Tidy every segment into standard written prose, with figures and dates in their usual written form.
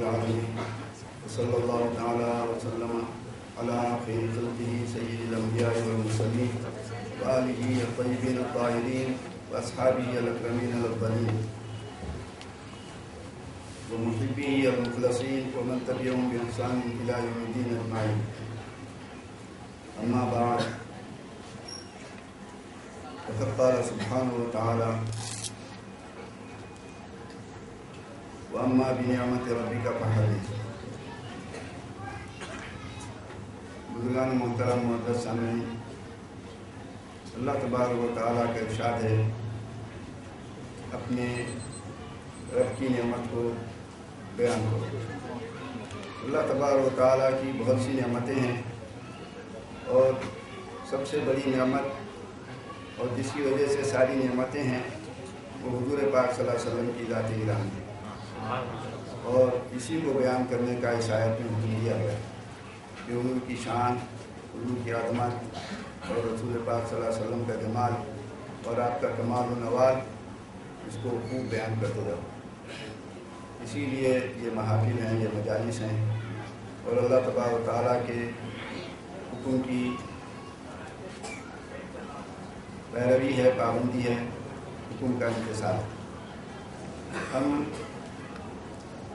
العالمين وصلى الله تعالى وسلم على خير خلقه سيد الأنبياء والمرسلين وآله الطيبين الطاهرين وأصحابه الأكرمين الأفضلين ومحبيه المخلصين ومن تبعهم بإحسان إلى يوم الدين أجمعين. أما بعد، فقد قال سبحانه وتعالى: وأما بنعمت ربك فحدث. بزرگان محترم معزز سامعین، اللہ تبارک و تعالیٰ کا ارشاد ہے اپنے رب کی نعمت کو بیان کرو. اللہ تبارک و تعالیٰ کی بہت سی نعمتیں ہیں اور سب سے بڑی نعمت اور جس کی وجہ سے ساری نعمتیں ہیں وہ حضور پاک صلی اللہ علیہ وسلم کی ذات گرامی ہے، اور اسی کو بیان کرنے کا اس آیت میں حکم دیا گیا کہ حضور کی شان، حضور کی عظمت اور رسول پاک صلی اللہ علیہ وسلم کا جمال اور آپ کا کمال و نوال، اس کو خوب بیان کرتے رہو. اسی لیے یہ محافل ہیں، یہ مجالس ہیں، اور اللہ تبارک و تعالیٰ کے حکم کی پیروی ہے، پابندی ہے، حکم کا انتظار. ہم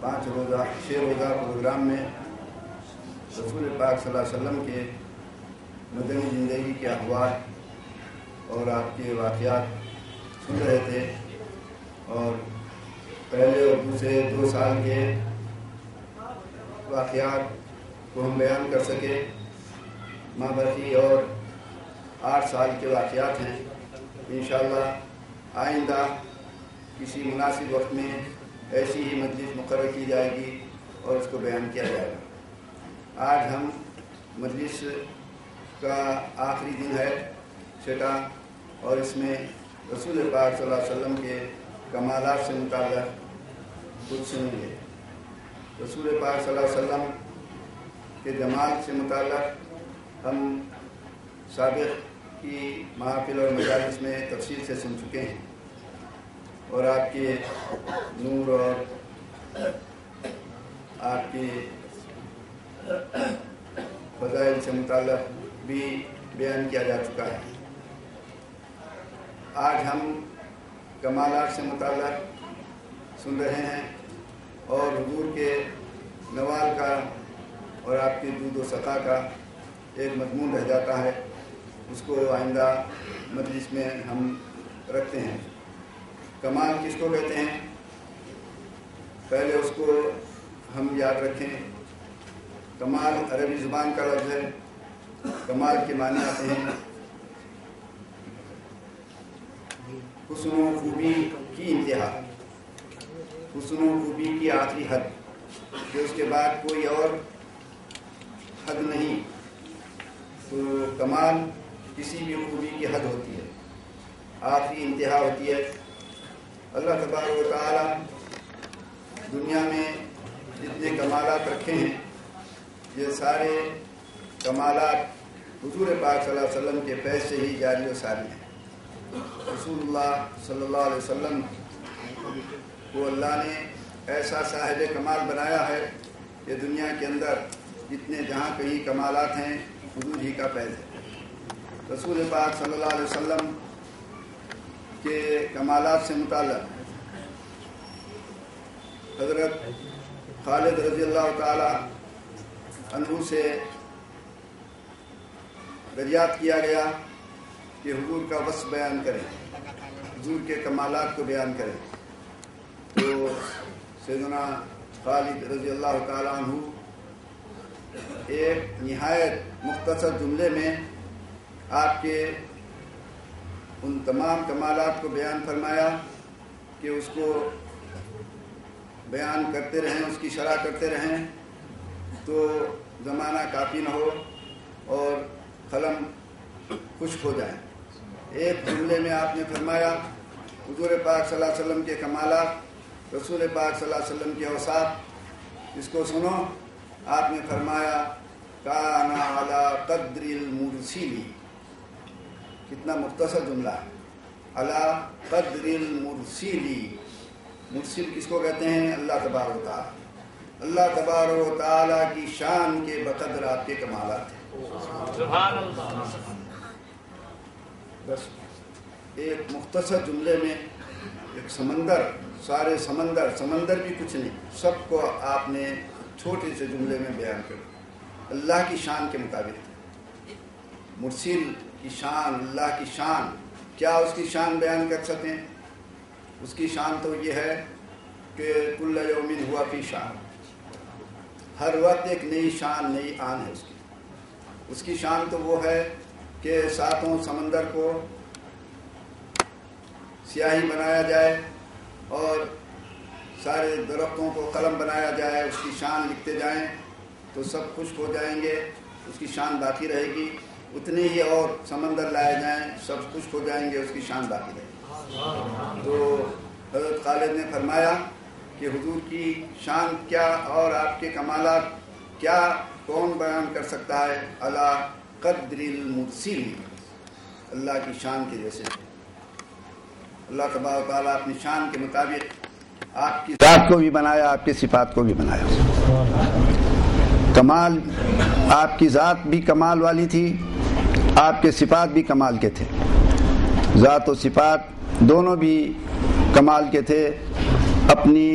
6 روزہ پروگرام میں رسول پاک صلی اللہ علیہ وسلم کے مدنی زندگی کے احوال اور آپ کے واقعات سن رہے تھے، اور پہلے اور دوسرے 2 سال کے واقعات کو ہم بیان کر سکے. مابقی اور 8 سال کے واقعات ہیں. انشاءاللہ آئندہ کسی مناسب وقت میں ایسی ہی مجلس مقرر کی جائے گی اور اس کو بیان کیا جائے گا. آج ہم مجلس کا آخری دن ہے، 6، اور اس میں رسول پاک صلی اللہ علیہ وسلم کے کمالات سے متعلق کچھ سنیں گے. رسول پاک صلی اللہ علیہ وسلم کے جمال سے متعلق ہم سابق کی محافل اور مجالس میں تفصیل سے سن چکے ہیں، اور آپ کے نور اور آپ کے فضائل سے متعلق بھی بیان کیا جا چکا ہے. آج ہم کمالات سے متعلق سن رہے ہیں، اور حضور کے نوال کا اور آپ کے جود و سخا کا ایک مضمون رہ جاتا ہے. اس کو آئندہ مجلس میں ہم رکھتے ہیں. کمال کس کو کہتے ہیں؟ پہلے اس کو ہم یاد رکھیں. کمال عربی زبان کا لفظ ہے. کمال کے معنی آتے ہیں حسن و خوبی کی انتہا، حسن و خوبی کی آخری حد، کہ اس کے بعد کوئی اور حد نہیں. تو کمال کسی بھی خوبی کی حد ہوتی ہے، آخری انتہا ہوتی ہے. اللہ تبارک و تعالی دنیا میں جتنے کمالات رکھے ہیں، یہ سارے کمالات حضور پاک صلی اللہ علیہ وسلم کے فیض سے ہی جاری و ساری ہیں. رسول اللہ صلی اللہ علیہ وسلم کو اللہ نے ایسا صاحب کمال بنایا ہے کہ دنیا کے اندر جتنے جہاں کہیں کمالات ہیں، حضور ہی کا فیض ہے. رسول پاک صلی اللہ علیہ وسلم کے کمالات سے متعلق حضرت خالد رضی اللہ تعالی عنہ سے دریافت کیا گیا کہ حضور کا وصف بیان کریں، حضور کے کمالات کو بیان کریں. تو سیدنا خالد رضی اللہ تعالی عنہ ایک نہایت مختصر جملے میں آپ کے ان تمام کمالات کو بیان فرمایا کہ اس کو بیان کرتے رہیں، اس کی شرح کرتے رہیں تو زمانہ کافی نہ ہو اور قلم خشک ہو جائے. ایک جملے میں آپ نے فرمایا حضور پاک صلی اللہ علیہ وسلم کے کمالات، رسول پاک صلی اللہ علیہ وسلم کے اوصاف. اس کو سنو. آپ نے فرمایا کان علی قدر المرسلی. کتنا مختصر جملہ ہے. علی قدر المرسلی. مرسل کس کو کہتے ہیں؟ اللہ تبارک و تعالی. اللہ تبارک و تعالیٰ کی شان کے بقدر آپ کے کمالات ہیں. سبحان اللہ. بس ایک مختصر جملے میں ایک سمندر، سارے سمندر بھی کچھ نہیں، سب کو آپ نے چھوٹے سے جملے میں بیان کر دیا. اللہ کی شان کے مطابق مرسل کی شان، اللہ کی شان، کیا اس کی شان بیان کر سکیں؟ اس کی شان تو یہ ہے کہ کل یوم ہوا فی شان، ہر وقت ایک نئی شان، نئی آن ہے اس کی شان تو وہ ہے کہ ساتوں سمندر کو سیاہی بنایا جائے اور سارے درختوں کو قلم بنایا جائے، اس کی شان لکھتے جائیں تو سب خشک ہو جائیں گے، اس کی شان باقی رہے گی. اتنے ہی اور سمندر لائے جائیں، سب خشک ہو جائیں گے، اس کی شان باقی رہے گی. تو حضرت خالد نے فرمایا کہ حضور کی شان کیا اور آپ کے کمالات کیا کون بیان کر سکتا ہے؟ علی قدر المرسل، اللہ کی شان کے جیسے. اللہ تبارک و تعالیٰ اپنی شان کے مطابق آپ کی ذات کو بھی بنایا، آپ کی صفات کو بھی بنایا. کمال، آپ کی ذات بھی کمال والی تھی، آپ کے صفات بھی کمال کے تھے. ذات و صفات دونوں بھی کمال کے تھے، اپنی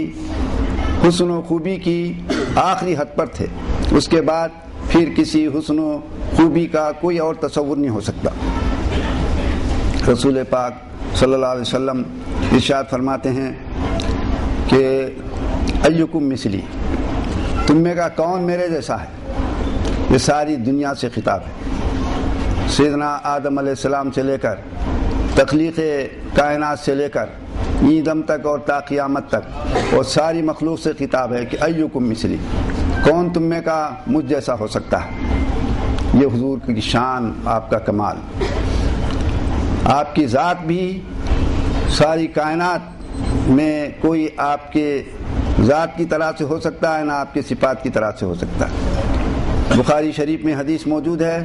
حسن و خوبی کی آخری حد پر تھے. اس کے بعد پھر کسی حسن و خوبی کا کوئی اور تصور نہیں ہو سکتا. رسول پاک صلی اللہ علیہ وسلم ارشاد فرماتے ہیں کہ ایکم مثلی، تم میں کا کون میرے جیسا ہے؟ یہ ساری دنیا سے خطاب ہے. سیدنا آدم علیہ السلام سے لے کر تخلیق کائنات سے لے کر دم تک اور تا قیامت تک اور ساری مخلوق سے خطاب ہے کہ ایکم مثلی، کون تم میں کا مجھ جیسا ہو سکتا ہے؟ یہ حضور کی شان، آپ کا کمال. آپ کی ذات بھی ساری کائنات میں کوئی آپ کے ذات کی طرح سے ہو سکتا ہے، نہ آپ کے صفات کی طرح سے ہو سکتا ہے. بخاری شریف میں حدیث موجود ہے،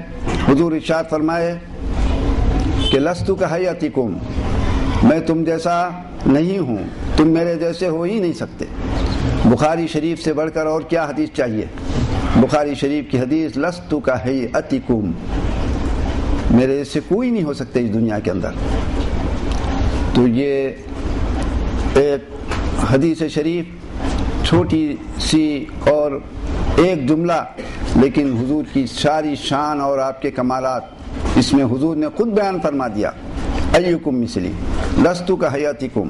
حضور ارشاد فرمائے کہ لستو کہیاتکم، میں تم جیسا نہیں ہوں، تم میرے جیسے ہو ہی نہیں سکتے. بخاری شریف سے بڑھ کر اور کیا حدیث چاہیے؟ بخاری شریف کی حدیث لستو کہیاتکم، میرے جیسے کوئی نہیں ہو سکتے اس دنیا کے اندر. تو یہ ایک حدیث شریف چھوٹی سی اور ایک جملہ، لیکن حضور کی ساری شان اور آپ کے کمالات اس میں حضور نے خود بیان فرما دیا. ایکم مثلی لستو کہیاتکم،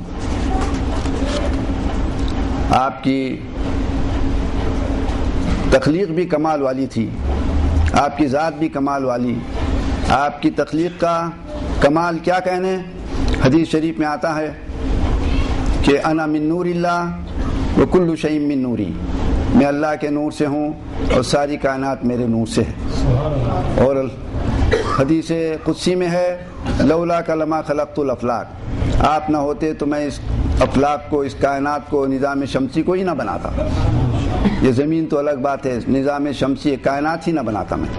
آپ کی تخلیق بھی کمال والی تھی، آپ کی ذات بھی کمال والی. آپ کی تخلیق کا کمال کیا کہنے؟ حدیث شریف میں آتا ہے کہ انا من نور اللہ وکل شیء من نوری، میں اللہ کے نور سے ہوں اور ساری کائنات میرے نور سے ہے. اور حدیث قدسی میں ہے لولا کا لما خلقت الافلاک، آپ نہ ہوتے تو میں اس افلاک کو، اس کائنات کو، نظام شمسی کو ہی نہ بناتا. یہ زمین تو الگ بات ہے، نظام شمسی کائنات ہی نہ بناتا میں.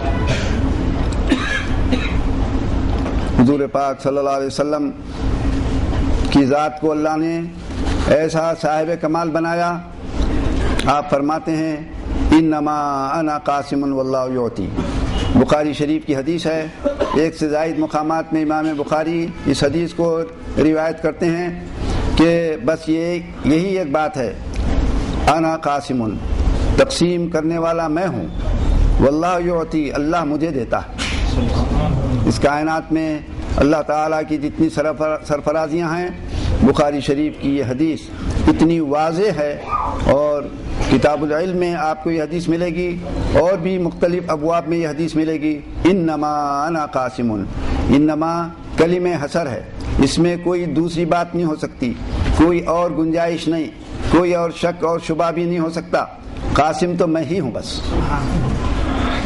حضور پاک صلی اللہ علیہ وسلم کی ذات کو اللہ نے ایسا صاحب کمال بنایا. آپ فرماتے ہیں انما انا قاسم واللہ یعطی. بخاری شریف کی حدیث ہے، ایک سے زائد مقامات میں امام بخاری اس حدیث کو روایت کرتے ہیں کہ بس یہی ایک بات ہے، انا قاسم، تقسیم کرنے والا میں ہوں، واللہ یعطی، اللہ مجھے دیتا ہے. اس کائنات میں اللہ تعالیٰ کی جتنی سرفرازیاں ہیں، بخاری شریف کی یہ حدیث اتنی واضح ہے. اور کتاب العلم میں آپ کو یہ حدیث ملے گی، اور بھی مختلف ابواب میں یہ حدیث ملے گی. انما انا قاسم، انما کلمہ حصر ہے، اس میں کوئی دوسری بات نہیں ہو سکتی، کوئی اور گنجائش نہیں، کوئی اور شک اور شبہ بھی نہیں ہو سکتا. قاسم تو میں ہی ہوں بس.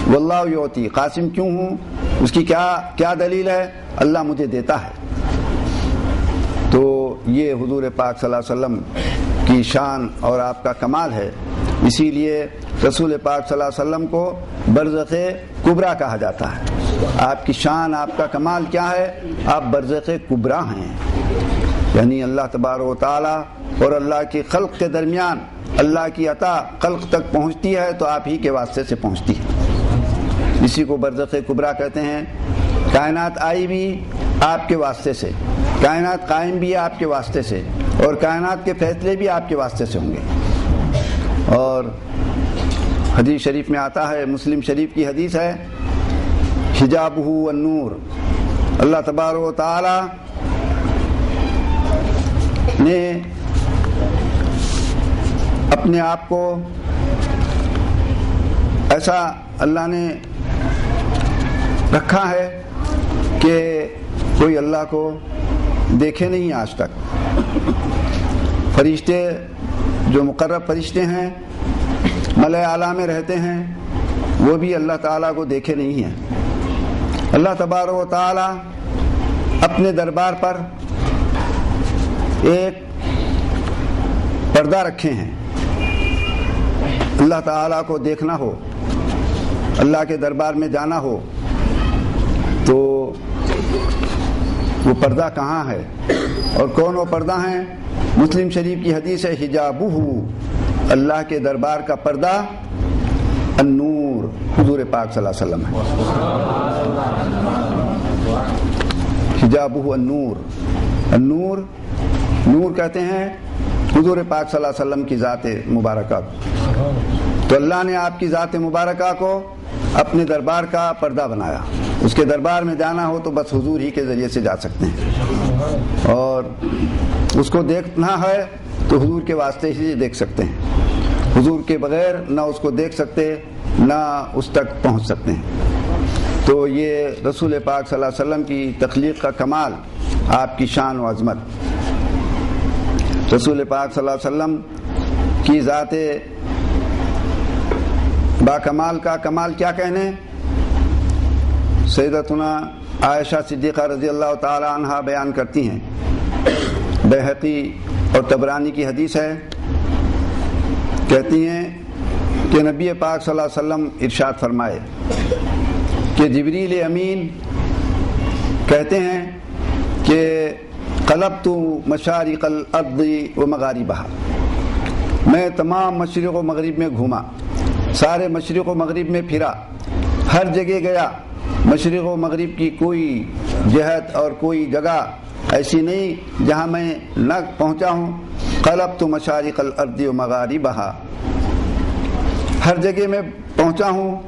واللہ یعطی، قاسم کیوں ہوں؟ اس کی کیا دلیل ہے؟ اللہ مجھے دیتا ہے. تو یہ حضور پاک صلی اللہ علیہ وسلم کی شان اور آپ کا کمال ہے. اسی لیے رسول پاک صلی اللہ علیہ وسلم کو برزخ کبریٰ کہا جاتا ہے. آپ کی شان، آپ کا کمال کیا ہے؟ آپ برزخ کبریٰ ہیں، یعنی اللہ تبارک و تعالی اور اللہ کی خلق کے درمیان اللہ کی عطا خلق تک پہنچتی ہے تو آپ ہی کے واسطے سے پہنچتی ہے. اسی کو برزخ کبریٰ کہتے ہیں. کائنات آئی بھی آپ کے واسطے سے, کائنات قائم بھی ہے آپ کے واسطے سے, اور کائنات کے فیصلے بھی آپ کے واسطے سے ہوں گے. اور حدیث شریف میں آتا ہے, مسلم شریف کی حدیث ہے, حجابہ النور. اللہ تبارک و تعالی نے اپنے آپ کو ایسا اللہ نے رکھا ہے کہ کوئی اللہ کو دیکھے نہیں آج تک. فرشتے جو مقرب فرشتے ہیں ملائے اعلیٰ میں رہتے ہیں وہ بھی اللہ تعالیٰ کو دیکھے نہیں ہیں. اللہ تبارک و تعالیٰ اپنے دربار پر ایک پردہ رکھے ہیں. اللہ تعالیٰ کو دیکھنا ہو, اللہ کے دربار میں جانا ہو تو وہ پردہ کہاں ہے اور کون وہ پردہ ہیں؟ مسلم شریف کی حدیث ہے, حجابہ, اللہ کے دربار کا پردہ النور, حضور پاک صلی اللہ علیہ وسلم ہے. حجابہ النور. النور, نور کہتے ہیں حضور پاک صلی اللہ علیہ وسلم کی ذات مبارکہ. تو اللہ نے آپ کی ذات مبارکہ کو اپنے دربار کا پردہ بنایا. اس کے دربار میں جانا ہو تو بس حضور ہی کے ذریعے سے جا سکتے ہیں, اور اس کو دیکھنا ہے تو حضور کے واسطے ہی دیکھ سکتے ہیں. حضور کے بغیر نہ اس کو دیکھ سکتے نہ اس تک پہنچ سکتے ہیں. تو یہ رسول پاک صلی اللہ علیہ وسلم کی تخلیق کا کمال, آپ کی شان و عظمت. رسول پاک صلی اللہ علیہ وسلم کی ذات با کمال کا کمال کیا کہنے. سیدتنا عائشہ صدیقہ رضی اللہ تعالی عنہا بیان کرتی ہیں, بیہقی اور طبرانی کی حدیث ہے, کہتی ہیں کہ نبی پاک صلی اللہ علیہ وسلم ارشاد فرمائے کہ جبریل امین کہتے ہیں کہ قلبت مشارق الارض و مغاربہا, میں تمام مشرق و مغرب میں گھوما, سارے مشرق و مغرب میں پھرا, ہر جگہ گیا. مشرق و مغرب کی کوئی جہت اور کوئی جگہ ایسی نہیں جہاں میں نہ پہنچا ہوں. قلبت مشارق الارض و مغاربہا, ہر جگہ میں پہنچا ہوں.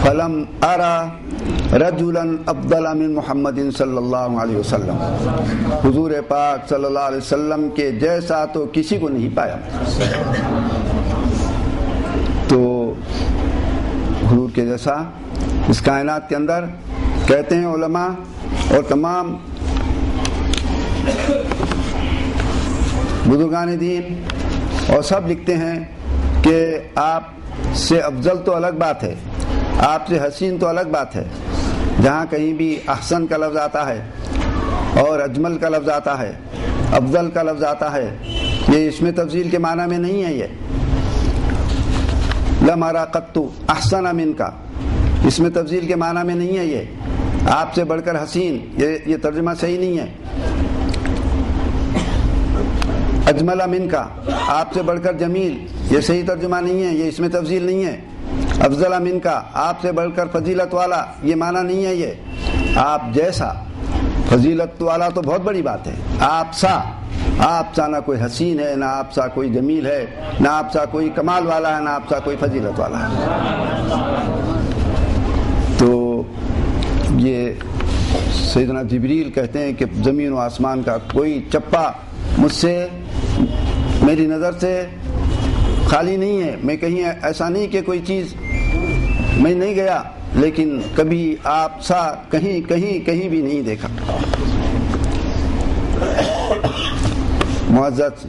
فلم ارى رجلا افضل من محمد صلی اللہ علیہ وسلم, حضور پاک صلی اللہ علیہ وسلم کے جیسا تو کسی کو نہیں پایا. تو حضور کے جیسا اس کائنات کے اندر کہتے ہیں علماء اور تمام بزرگان دین اور سب لکھتے ہیں کہ آپ سے افضل تو الگ بات ہے, آپ سے حسین تو الگ بات ہے. جہاں کہیں بھی احسن کا لفظ آتا ہے اور اجمل کا لفظ آتا ہے, افضل کا لفظ آتا ہے, یہ اس میں تفضیل کے معنی میں نہیں ہے. یہ لم ارى قط احسن من کا اس میں تفضیل کے معنی میں نہیں ہے. یہ آپ سے بڑھ کر حسین, یہ ترجمہ صحیح نہیں ہے. اجمل من کا آپ سے بڑھ کر جمیل, یہ صحیح ترجمہ نہیں ہے, یہ اس میں تفضیل نہیں ہے. افضل من کا آپ سے بڑھ کر فضیلت والا, یہ معنی نہیں ہے. یہ آپ جیسا, فضیلت والا تو بہت بڑی بات ہے. آپ سا نہ کوئی حسین ہے, نہ آپ سا کوئی جمیل ہے, نہ آپ سا کوئی کمال والا ہے, نہ آپ سا کوئی فضیلت والا ہے. تو یہ سیدنا جبریل کہتے ہیں کہ زمین و آسمان کا کوئی چپا مجھ سے, میری نظر سے خالی نہیں ہے. میں کہیں ایسا نہیں کہ کوئی چیز میں نہیں گیا, لیکن کبھی آپ سا کہیں بھی نہیں دیکھا. معزز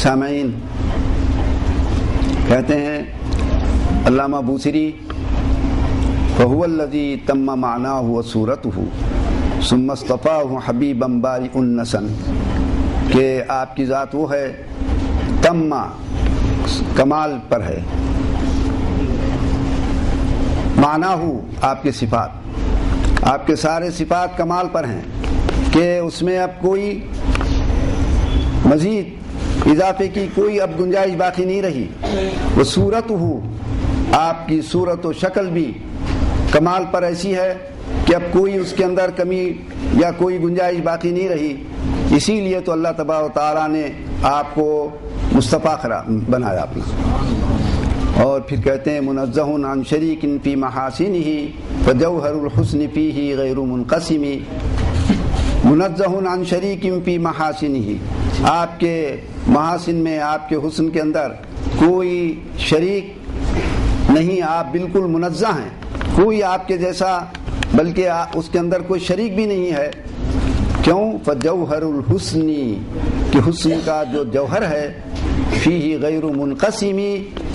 سامعین, کہتے ہیں علامہ بوصیری, فهو الذي تم معناه وصورته ثم اصطفاه حبيبا بارئ النسن, کہ آپ کی ذات وہ ہے تم, کمال پر ہے, معنی ہو آپ کے صفات, آپ کے سارے صفات کمال پر ہیں کہ اس میں اب کوئی مزید اضافے کی کوئی اب گنجائش باقی نہیں رہی. وہ صورت ہو، آپ کی صورت و شکل بھی کمال پر ایسی ہے کہ اب کوئی اس کے اندر کمی یا کوئی گنجائش باقی نہیں رہی. اسی لیے تو اللہ تبارک و تعالیٰ نے آپ کو مصطفیٰ بنایا اپنا. اور پھر کہتے ہیں منزہ عن شریک فی محاسنہ فجوہر الحسن فیہ غیر منقسم. منزہ عن شریک فی محاسنہ، آپ کے محاسن میں، آپ کے حسن کے اندر کوئی شریک نہیں، آپ بالکل منزہ ہیں. کوئی آپ کے جیسا، بلکہ اس کے اندر کوئی شریک بھی نہیں ہے. کیوں؟ فجوہر الحسن، کہ حسن کا جو جوہر ہے، فیہ غیر منقسم،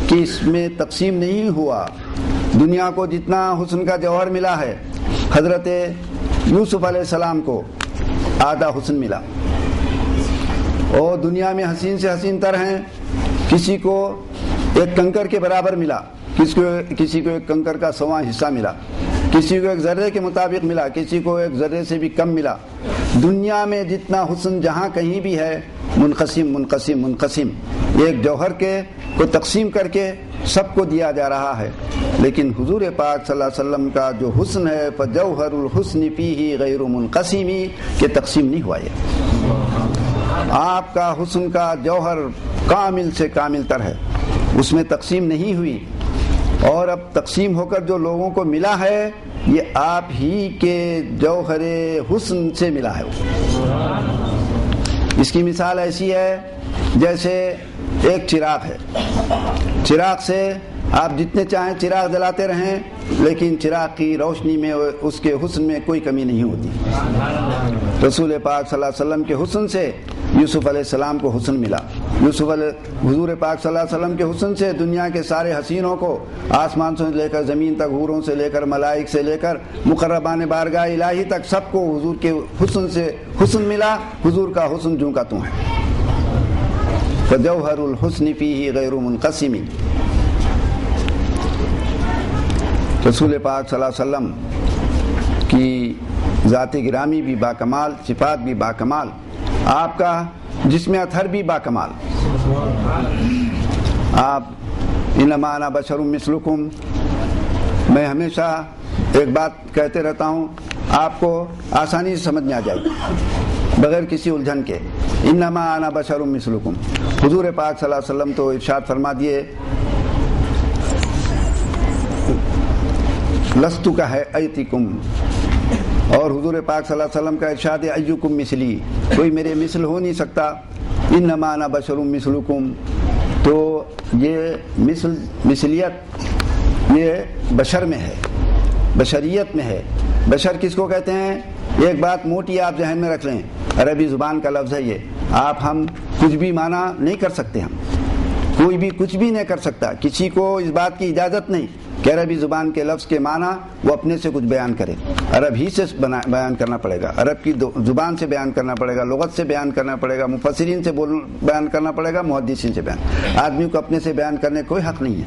کہ اس میں تقسیم نہیں ہوا. دنیا کو جتنا حسن کا جوہر ملا ہے، حضرت یوسف علیہ السلام کو آدھا حسن ملا، اور دنیا میں حسین سے حسین تر ہیں. کسی کو ایک کنکر کے برابر ملا، کسی کو ایک کنکر کا 100واں حصہ ملا، کسی کو ایک ذرے کے مطابق ملا، کسی کو ایک ذرے سے بھی کم ملا. دنیا میں جتنا حسن جہاں کہیں بھی ہے، منقسم منقسم منقسم، ایک جوہر کے کو تقسیم کر کے سب کو دیا جا رہا ہے. لیکن حضور پاک صلی اللہ علیہ وسلم کا جو حسن ہے، فجوہر الحسن فیہ غیر منقسم، کہ تقسیم نہیں ہوا. یہ آپ کا حسن کا جوہر کامل سے کامل تر ہے، اس میں تقسیم نہیں ہوئی. اور اب تقسیم ہو کر جو لوگوں کو ملا ہے، یہ آپ ہی کے جوہر حسن سے ملا ہے. اس کی مثال ایسی ہے جیسے ایک چراغ ہے. چراغ سے آپ جتنے چاہیں چراغ جلاتے رہیں، لیکن چراغ کی روشنی میں، اس کے حسن میں کوئی کمی نہیں ہوتی. رسول پاک صلی اللہ علیہ وسلم کے حسن سے یوسف علیہ السلام کو حسن ملا. حضور پاک صلی اللہ علیہ وسلم کے حسن سے دنیا کے سارے حسینوں کو، آسمان سے لے کر زمین تک، حوروں سے لے کر ملائک سے لے کر مقربان بارگاہ الہی تک، سب کو حضور کے حسن سے حسن ملا. حضور کا حسن جوں کا توں ہے. فجوہر الحسن فیہ غیر منقسم. رسول پاک صلی اللہ علیہ وسلم کی ذات گرامی بھی باکمال، صفات بھی باکمال، آپ کا جسم اطہر بھی باکمال. آپ انما انا بشر مثلکم، میں ہمیشہ ایک بات کہتے رہتا ہوں، آپ کو آسانی سے سمجھ میں آ جائے گی بغیر کسی الجھن کے. انما انا بشر مثلکم. حضور پاک صلی اللہ علیہ وسلم تو ارشاد فرما دیے، لست کہیئتکم. اور حضور پاک صلی اللہ علیہ وسلم کا ارشاد ہے، ایکم مثلی، کوئی میرے مثل ہو نہیں سکتا. انما انا بشر مثلکم. تو یہ مثلیت یہ بشر میں ہے، بشریت میں ہے. بشر کس کو کہتے ہیں؟ ایک بات موٹی آپ ذہن میں رکھ لیں، عربی زبان کا لفظ ہے یہ. ہم کچھ بھی معنی نہیں کر سکتے، ہم کوئی بھی کچھ بھی نہیں کر سکتا. کسی کو اس بات کی اجازت نہیں کہ عربی زبان کے لفظ کے معنی وہ اپنے سے کچھ بیان کرے. عرب ہی سے بیان کرنا پڑے گا، عرب کی زبان سے بیان کرنا پڑے گا، لغت سے بیان کرنا پڑے گا، مفسرین سے بیان کرنا پڑے گا، محدثین سے بیان. آدمی کو اپنے سے بیان کرنے کوئی حق نہیں ہے.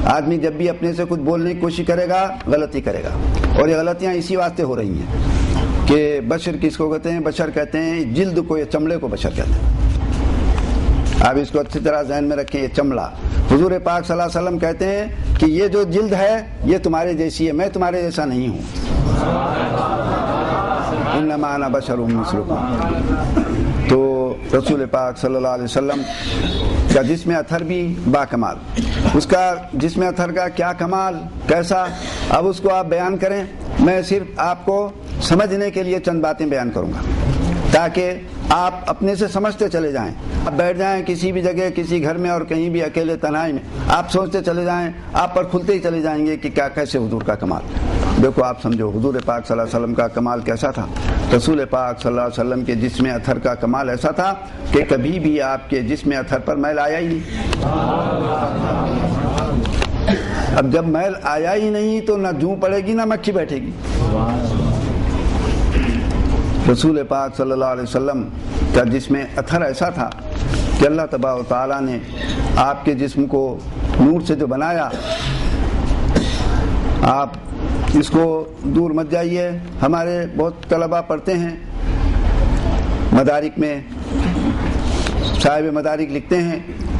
آدمی جب بھی اپنے سے کچھ بولنے کی کوشش کرے گا، غلطی کرے گا. اور یہ غلطیاں اسی واسطے ہو رہی ہیں کہ بشر کس کو کہتے ہیں؟ بشر کہتے ہیں جلد کو، یہ چمڑے کو بشر کہتے ہیں. آپ اس کو اچھی طرح ذہن میں رکھیں، یہ چمڑا. حضور پاک صلی اللہ علیہ وسلم کہتے ہیں کہ یہ جو جلد ہے یہ تمہارے جیسی ہے، میں تمہارے جیسا نہیں ہوں. انما انا بشر مثلکم. تو رسول پاک صلی اللہ علیہ وسلم کا جسم اطہر بھی باکمال. اس کا جسم اطہر کا کیا کمال، کیسا، اب اس کو آپ بیان کریں. میں صرف آپ کو سمجھنے کے لیے چند باتیں بیان کروں گا تاکہ آپ اپنے سے سمجھتے چلے جائیں. آپ بیٹھ جائیں کسی بھی جگہ، کسی گھر میں اور کہیں بھی اکیلے تنہائی میں، آپ سوچتے چلے جائیں، آپ پر کھلتے ہی چلے جائیں گے کہ کیا کیسے حضور کا کمال. دیکھو آپ سمجھو حضور پاک صلی اللہ علیہ وسلم کا کمال کیسا تھا. رسول پاک صلی اللہ علیہ وسلم کے جسم اطہر کا کمال ایسا تھا کہ کبھی بھی آپ کے جسم اطہر پر میل آیا ہی نہیں. اب جب میل آیا ہی نہیں تو نہ جوں پڑے گی نہ مکھی بیٹھے گی. رسول پاک صلی اللہ علیہ وسلم کا جسم اطہر ایسا تھا کہ اللہ تبارک و تعالیٰ نے آپ کے جسم کو نور سے جو بنایا. آپ اس کو دور مت جائیے، ہمارے بہت طلباء پڑھتے ہیں مدارک میں صاحب مدارک لکھتے ہیں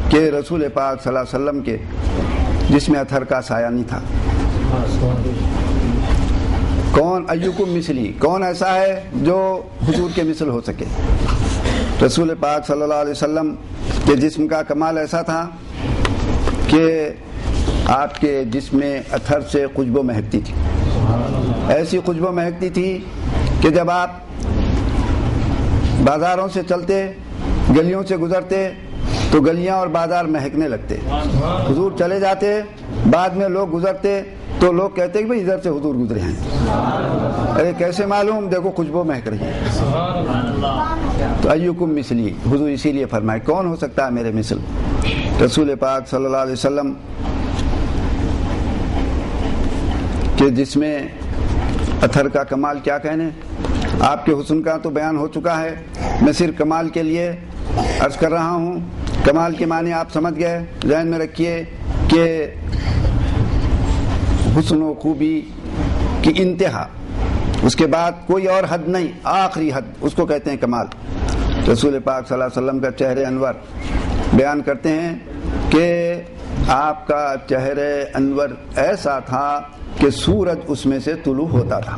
کہ رسول پاک صلی اللہ علیہ وسلم کے جس میں اثر کا سایہ نہیں تھا. کون ایکم مثلی، کون ایسا ہے جو حضور کے مثل ہو سکے؟ رسول پاک صلی اللہ علیہ وسلم کے جسم کا کمال ایسا تھا کہ آپ کے جسم میں اثر سے خوشبو مہکتی تھی. ایسی خوشبو مہکتی تھی کہ جب آپ بازاروں سے چلتے، گلیوں سے گزرتے تو گلیاں اور بازار مہکنے لگتے. حضور چلے جاتے، بعد میں لوگ گزرتے تو لوگ کہتے کہ بھئی ادھر سے حضور گزرے ہیں. ارے کیسے معلوم؟ دیکھو خوشبو مہک رہی ہے. تو ایکم مثلی، حضور اسی لیے فرمائے کون ہو سکتا ہے میرے مثل؟ رسول پاک صلی اللہ علیہ وسلم کہ جس میں اثر کا کمال کیا کہنے. آپ کے حسن کا تو بیان ہو چکا ہے، میں صرف کمال کے لیے عرض کر رہا ہوں. کمال کے معنی آپ سمجھ گئے، ذہن میں رکھیے کہ حسن و خوبی کی انتہا، اس کے بعد کوئی اور حد نہیں، آخری حد، اس کو کہتے ہیں کمال. رسول پاک صلی اللہ علیہ وسلم کا چہرہ انور بیان کرتے ہیں کہ آپ کا چہرہ انور ایسا تھا کہ سورج اس میں سے طلوع ہوتا تھا.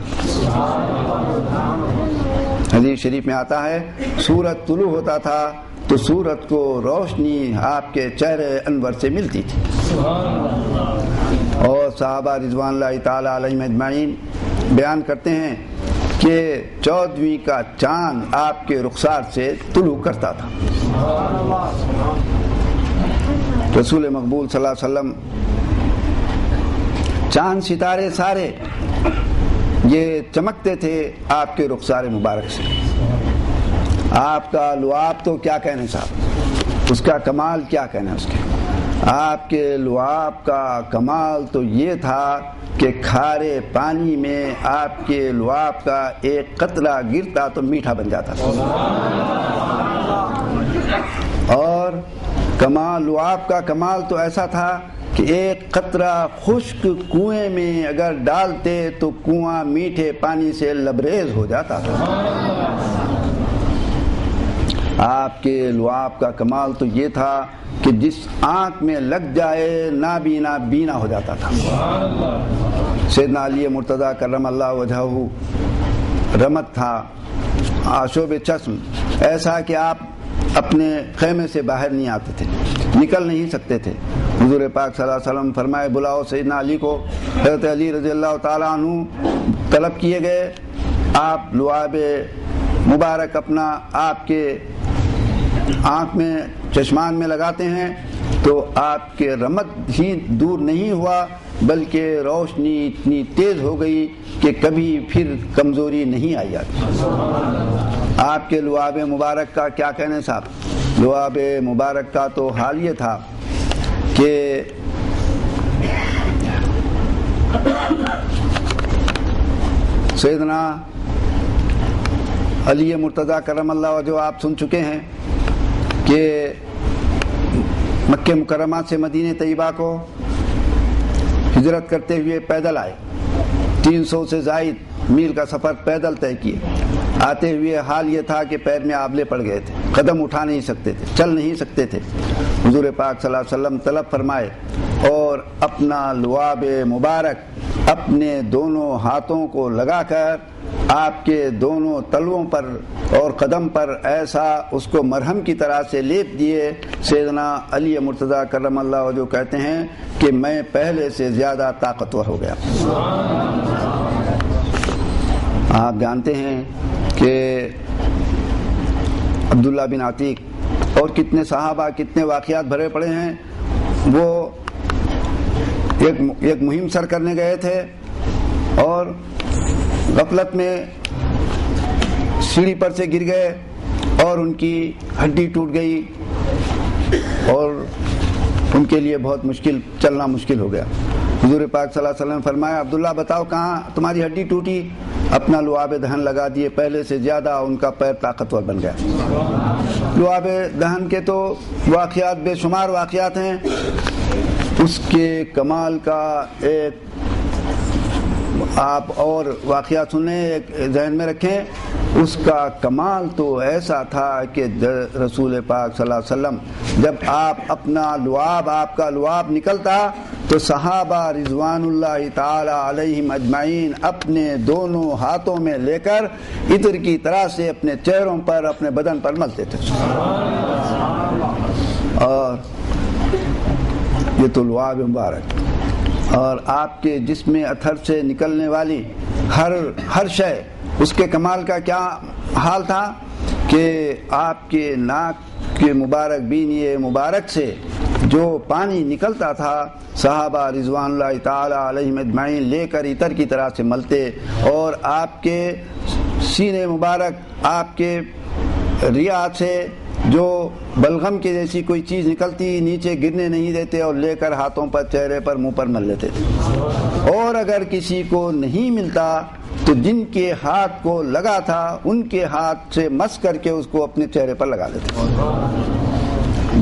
حدیث شریف میں آتا ہے سورج طلوع ہوتا تھا تو سورج کو روشنی آپ کے چہرے انور سے ملتی تھی. اور صحابہ رضوان اللہ تعالی علیہم اجمعین بیان کرتے ہیں کہ 14ویں کا چاند آپ کے رخسار سے طلوع کرتا تھا. رسول مقبول صلی اللہ علیہ وسلم چاند ستارے سارے یہ چمکتے تھے آپ کے رخسار مبارک سے. آپ کا لعاب تو کیا کہنے صاحب، اس کا کمال کیا کہنا اس کے. آپ کے لعاب کا کمال تو یہ تھا کہ کھارے پانی میں آپ کے لعاب کا ایک قطرہ گرتا تو میٹھا بن جاتا تھا. اور کمال لعاب کا کمال تو ایسا تھا کہ ایک قطرہ خشک کنویں میں اگر ڈالتے تو کنواں میٹھے پانی سے لبریز ہو جاتا تھا. آپ کے لعاب کا کمال تو یہ تھا کہ جس آنکھ میں لگ جائے نابینا بینا ہو جاتا تھا. سیدنا علی مرتضیٰ کرم اللہ وجہہ رمت تھا، آشوب چشم ایسا کہ آپ اپنے خیمے سے باہر نہیں آتے تھے، نکل نہیں سکتے تھے. حضور پاک صلی اللہ علیہ وسلم فرمائے بلاؤ سیدنا علی کو. حضرت علی رضی اللہ تعالیٰ عنہ طلب کیے گئے. آپ لعاب مبارک اپنا آپ کے آنکھ میں چشمان میں لگاتے ہیں تو آپ کے رمد ہی دور نہیں ہوا بلکہ روشنی اتنی تیز ہو گئی کہ کبھی پھر کمزوری نہیں آئی آتی. آپ کے لعاب مبارک کا کیا کہنے صاحب. لعاب مبارک کا تو حال یہ تھا کہ سیدنا علی مرتضیٰ کرم اللہ وجہہ آپ سن چکے ہیں کہ مکہ مکرمہ سے مدینہ طیبہ کو ہجرت کرتے ہوئے پیدل آئے. 300 سے زائد میل کا سفر پیدل طے کیے. آتے ہوئے حال یہ تھا کہ پیر میں آبلے پڑ گئے تھے، قدم اٹھا نہیں سکتے تھے، چل نہیں سکتے تھے. حضور پاک صلی اللہ علیہ وسلم طلب فرمائے اور اپنا لعاب مبارک اپنے دونوں ہاتھوں کو لگا کر آپ کے دونوں تلووں پر اور قدم پر ایسا اس کو مرہم کی طرح سے لیپ دیے. سیدنا علی مرتضیٰ کرم اللہ وجہہ کہتے ہیں کہ میں پہلے سے زیادہ طاقتور ہو گیا. آپ جانتے ہیں کہ عبداللہ بن عتیق اور کتنے صحابہ کتنے واقعات بھرے پڑے ہیں. وہ ایک مہم سر کرنے گئے تھے اور غفلت میں سیڑھی پر سے گر گئے اور ان کی ہڈی ٹوٹ گئی اور ان کے لیے بہت چلنا مشکل ہو گیا. حضور پاک صلی اللہ علیہ وسلم نے فرمایا عبداللہ بتاؤ کہاں تمہاری ہڈی ٹوٹی. اپنا لعاب دہن لگا دیے، پہلے سے زیادہ ان کا پیر طاقتور بن گیا. لعاب دہن کے تو واقعات بے شمار واقعات ہیں. اس کے کمال کا ایک آپ اور واقعات سنیں، ایک ذہن میں رکھیں اس کا کمال تو ایسا تھا کہ رسول پاک صلی اللہ علیہ وسلم جب آپ آپ کا لعاب نکلتا تو صحابہ رضوان اللہ تعالی علیہم اجمعین اپنے دونوں ہاتھوں میں لے کر عطر کی طرح سے اپنے چہروں پر اپنے بدن پر ملتے تھے. اور یہ تو لعاب مبارک. اور آپ کے جسم اطہر سے نکلنے والی ہر شے اس کے کمال کا کیا حال تھا کہ آپ کے ناک کے مبارک بینی مبارک سے جو پانی نکلتا تھا صحابہ رضوان اللہ تعالی علیہم اجمعین لے کر عطر کی طرح سے ملتے، اور آپ کے سینے مبارک آپ کے ریا سے جو بلغم کے جیسی کوئی چیز نکلتی نیچے گرنے نہیں دیتے اور لے کر ہاتھوں پر چہرے پر منہ پر مل لیتے تھے. اور اگر کسی کو نہیں ملتا تو جن کے ہاتھ کو لگا تھا ان کے ہاتھ سے مس کر کے اس کو اپنے چہرے پر لگا لیتے تھے.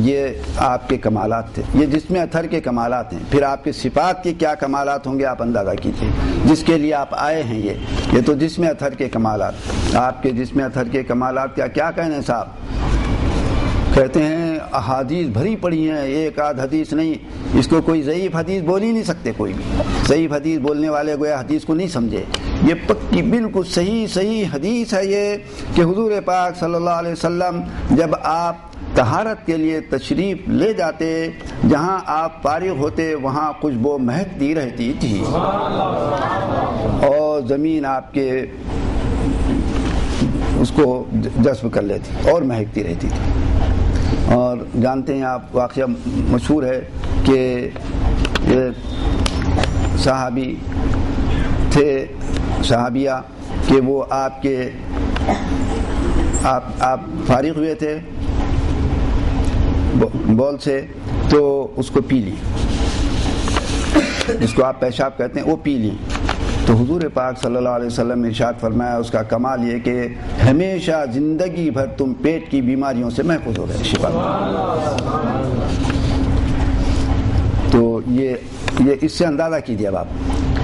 یہ آپ کے کمالات تھے، یہ جسم اطہر کے کمالات ہیں. پھر آپ کے صفات کے کیا کمالات ہوں گے آپ اندازہ کیجیے جس کے لیے آپ آئے ہیں. یہ تو جسم اطہر کے کمالات. آپ کے جسم اطہر کے کمالات کیا کہنے صاحب؟ کہتے ہیں احادیث بھری پڑی ہیں، ایک آدھ حدیث نہیں. اس کو کوئی ضعیف حدیث بول ہی نہیں سکتے. کوئی بھی ضعیف حدیث بولنے والے گویا حدیث کو نہیں سمجھے. یہ پکی بالکل صحیح حدیث ہے یہ کہ حضور پاک صلی اللہ علیہ وسلم جب آپ طہارت کے لیے تشریف لے جاتے، جہاں آپ فارغ ہوتے وہاں خوشبو مہکتی رہتی تھی اور زمین آپ کے اس کو جذب کر لیتی اور مہکتی رہتی تھی. اور جانتے ہیں آپ واقعہ مشہور ہے کہ صحابی تھے صحابیہ کہ وہ آپ فارغ ہوئے تھے بول سے تو اس کو پی لی، جس کو آپ پیشاب کہتے ہیں وہ پی لی. تو حضور پاک صلی اللہ علیہ وسلم نے ارشاد فرمایا اس کا کمال یہ کہ ہمیشہ زندگی بھر تم پیٹ کی بیماریوں سے محفوظ ہو گئے، شفا. تو یہ اس سے اندازہ کیجیے اب آپ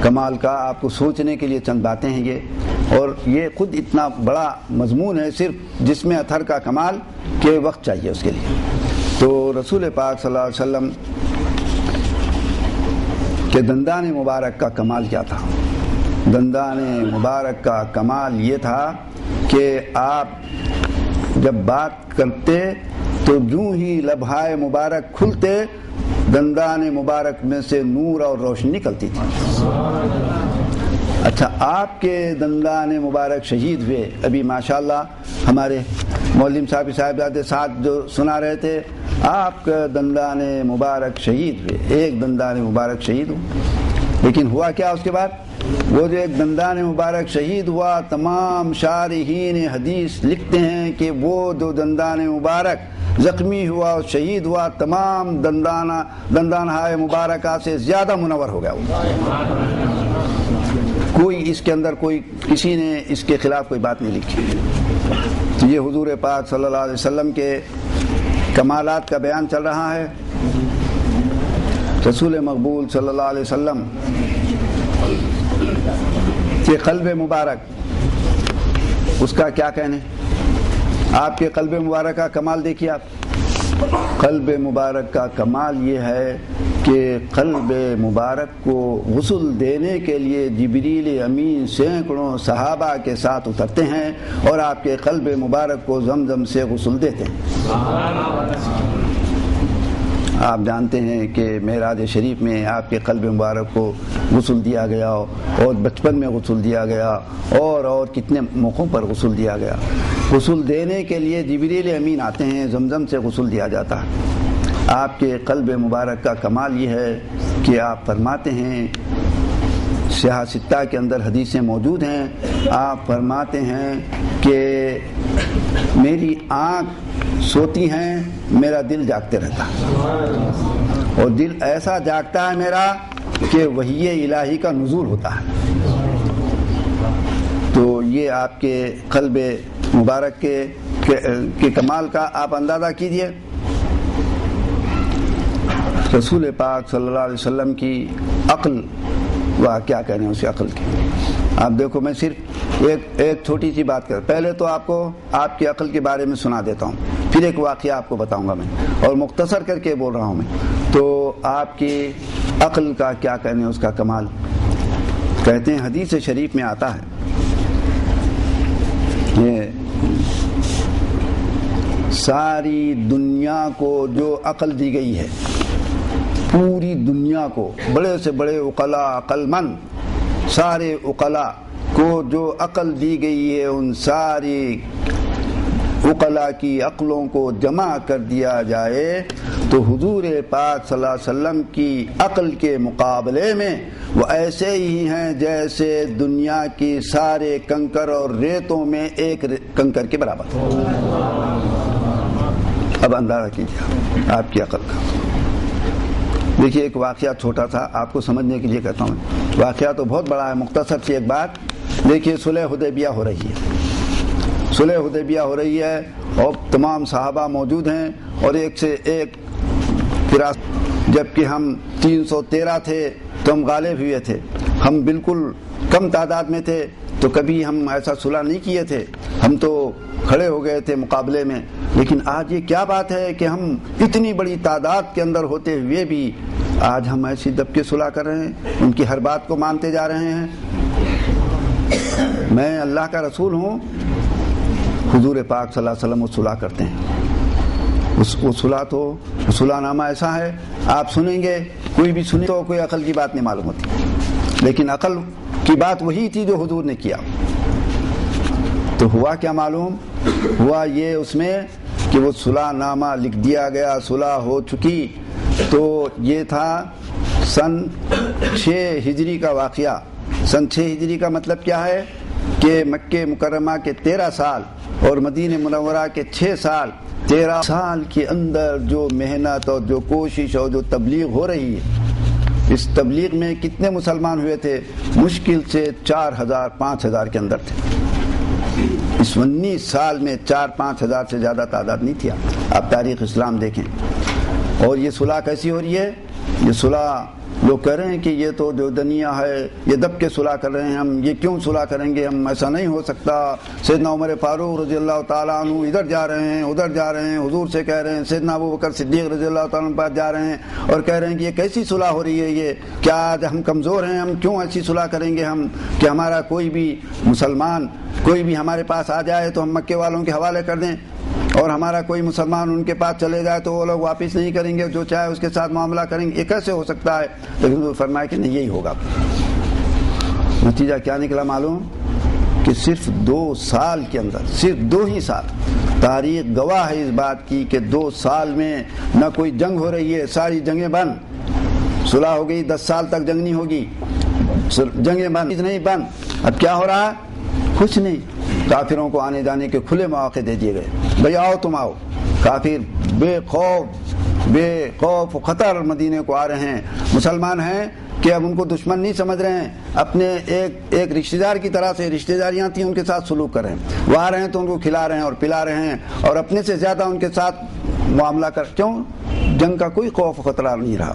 کمال کا. آپ کو سوچنے کے لیے چند باتیں ہیں یہ، اور یہ خود اتنا بڑا مضمون ہے صرف جسم اطہر کا کمال کہ وقت چاہیے اس کے لیے. تو رسول پاک صلی اللہ علیہ وسلم کے دندان مبارک کا کمال کیا تھا؟ دندان مبارک کا کمال یہ تھا کہ آپ جب بات کرتے تو جو ہی لبھائے مبارک کھلتے دندان مبارک میں سے نور اور روشنی نکلتی تھی. اچھا، آپ کے دندان مبارک شہید ہوئے. ابھی ماشاءاللہ ہمارے مولم صاحبزادے ساتھ جو سنا رہے تھے، آپ کا دندان مبارک شہید ہوئے، ایک دندان مبارک شہید ہوا. لیکن ہوا کیا اس کے بعد؟ وہ جو ایک دندان مبارک شہید ہوا، تمام شارحین حدیث لکھتے ہیں کہ وہ جو دندان مبارک زخمی ہوا اور شہید ہوا تمام دندان ہائے مبارکہ سے زیادہ منور ہو گیا. کوئی اس کے اندر کسی نے اس کے خلاف کوئی بات نہیں لکھی. تو یہ حضور پاک صلی اللہ علیہ وسلم کے کمالات کا بیان چل رہا ہے. رسول مقبول صلی اللہ علیہ وسلم کہ قلب مبارک اس کا کیا کہنے؟ آپ کے قلب مبارک کا کمال دیکھیے. آپ قلب مبارک کا کمال یہ ہے کہ قلب مبارک کو غسل دینے کے لیے جبریل امین سینکڑوں صحابہ کے ساتھ اترتے ہیں اور آپ کے قلب مبارک کو زمزم سے غسل دیتے ہیں. آپ جانتے ہیں کہ معراج شریف میں آپ کے قلب مبارک کو غسل دیا گیا اور بچپن میں غسل دیا گیا اور کتنے موقعوں پر غسل دیا گیا. غسل دینے کے لیے جبریل امین آتے ہیں، زمزم سے غسل دیا جاتا ہے. آپ کے قلب مبارک کا کمال یہ ہے کہ آپ فرماتے ہیں، سیاہ ستہ کے اندر حدیثیں موجود ہیں، آپ فرماتے ہیں کہ میری آنکھ سوتی ہیں، میرا دل جاگتے رہتا ہے، اور دل ایسا جاگتا ہے میرا کہ وحی الہی کا نزول ہوتا ہے. تو یہ آپ کے قلب مبارک کے کمال کا آپ اندازہ کیجئے. رسول پاک صلی اللہ علیہ وسلم کی عقل، وہ کیا کہنے ہیں اس عقل کی. آپ دیکھو، میں صرف ایک چھوٹی سی بات کر، پہلے تو آپ کو آپ کی عقل کے بارے میں سنا دیتا ہوں، پھر ایک واقعہ آپ کو بتاؤں گا میں، اور مختصر کر کے بول رہا ہوں میں، تو آپ کی عقل کا کیا کہنے اس کا کمال۔ کہتے ہیں حدیث شریف میں آتا ہے، یہ ساری دنیا کو جو عقل دی گئی ہے، پوری دنیا کو، بڑے سے بڑے عقلاء، عقل مند سارے عقلاء کو جو عقل دی گئی ہے، ان ساری عقلاء کی عقلوں کو جمع کر دیا جائے تو حضور پاک صلی اللہ علیہ وسلم کی عقل کے مقابلے میں وہ ایسے ہی ہیں جیسے دنیا کی سارے کنکر اور ریتوں میں ایک کنکر کے برابر۔ اب اندازہ کیجیے آپ کی عقل کا۔ دیکھیے ایک واقعہ چھوٹا تھا، آپ کو سمجھنے کے لیے کہتا ہوں، واقعہ تو بہت بڑا ہے، مختصر سی ایک بات۔ دیکھیے صلح حدیبیہ ہو رہی ہے، صلح حدیبیہ ہو رہی ہے اور تمام صحابہ موجود ہیں، اور ایک سے ایک فراست، جبکہ ہم 313 تھے تو ہم غالب ہوئے تھے، ہم بالکل کم تعداد میں تھے تو کبھی ہم ایسا صلح نہیں کیے تھے، ہم تو کھڑے ہو گئے تھے مقابلے میں۔ لیکن آج یہ کیا بات ہے کہ ہم اتنی بڑی تعداد کے اندر ہوتے ہوئے بھی آج ہم ایسی دب کے صلح کر رہے ہیں، ان کی ہر بات کو مانتے جا رہے ہیں۔ میں اللہ کا رسول ہوں، حضور پاک صلی اللہ علیہ وسلم وہ صلح کرتے ہیں، وہ صلح تو صلح نامہ ایسا ہے، آپ سنیں گے، کوئی بھی سنے تو کوئی عقل کی بات نہیں معلوم ہوتی، لیکن عقل کی بات وہی تھی جو حضور نے کیا۔ تو ہوا کیا معلوم؟ ہوا یہ اس میں کہ وہ صلح نامہ لکھ دیا گیا، صلح ہو چکی۔ تو یہ تھا سن 6 ہجری کا واقعہ۔ سن 6 ہجری کا مطلب کیا ہے کہ مکہ مکرمہ کے 13 سال اور مدینہ منورہ کے 6 سال، 13 سال کے اندر جو محنت اور جو کوشش اور جو تبلیغ ہو رہی ہے، اس تبلیغ میں کتنے مسلمان ہوئے تھے؟ مشکل سے 4000-5000 کے اندر تھے۔ اس 19 سال میں 4-5 ہزار سے زیادہ تعداد نہیں تھی۔ آپ تاریخ اسلام دیکھیں۔ اور یہ صلح کیسی ہو رہی ہے؟ یہ صلح لوگ کہہ رہے ہیں کہ یہ تو جو دنیا ہے یہ دب کے صلح کر رہے ہیں، ہم یہ کیوں صلح کریں گے، ہم ایسا نہیں ہو سکتا۔ سیدنا عمر فاروق رضی اللہ تعالیٰ عنہ ادھر جا رہے ہیں، ادھر جا رہے ہیں، حضور سے کہہ رہے ہیں، سیدنا ابوبکر صدیق رضی اللہ تعالیٰ عنہ پاس جا رہے ہیں اور کہہ رہے ہیں کہ یہ کیسی صلح ہو رہی ہے، یہ کیا آج ہم کمزور ہیں، ہم کیوں ایسی صلح کریں گے ہم کہ ہمارا کوئی بھی مسلمان کوئی بھی ہمارے پاس آ جائے تو ہم مکے والوں کے حوالے کر دیں، اور ہمارا کوئی مسلمان ان کے پاس چلے جائے تو وہ لوگ واپس نہیں کریں گے، جو چاہے اس کے ساتھ معاملہ کریں گے۔ یہ کیسے ہو سکتا ہے؟ لیکن وہ فرمایا کہ نہیں، یہی ہوگا۔ نتیجہ کیا نکلا معلوم؟ کہ صرف 2 سال کے اندر، صرف 2 ہی سال، تاریخ گواہ ہے اس بات کی کہ 2 سال میں نہ کوئی جنگ ہو رہی ہے، ساری جنگیں بند، صلح ہو گئی، 10 سال تک جنگ نہیں ہوگی، جنگیں بند نہیں بند۔ اب کیا ہو رہا ہے؟ کچھ نہیں، کافروں کو آنے جانے کے کھلے مواقع دے دیے گئے، بھئی آؤ تم آؤ۔ کافر بے خوف و خطر مدینے کو آ رہے ہیں۔ مسلمان ہیں کہ اب ان کو دشمن نہیں سمجھ رہے ہیں، اپنے ایک رشتہ دار کی طرح سے، رشتہ داریاں تھیں ان کے ساتھ سلوک کر رہے ہیں، وہ آ رہے ہیں تو ان کو کھلا رہے ہیں اور پلا رہے ہیں اور اپنے سے زیادہ ان کے ساتھ معاملہ کر۔ کیوں؟ جنگ کا کوئی خوف و خطرہ نہیں رہا،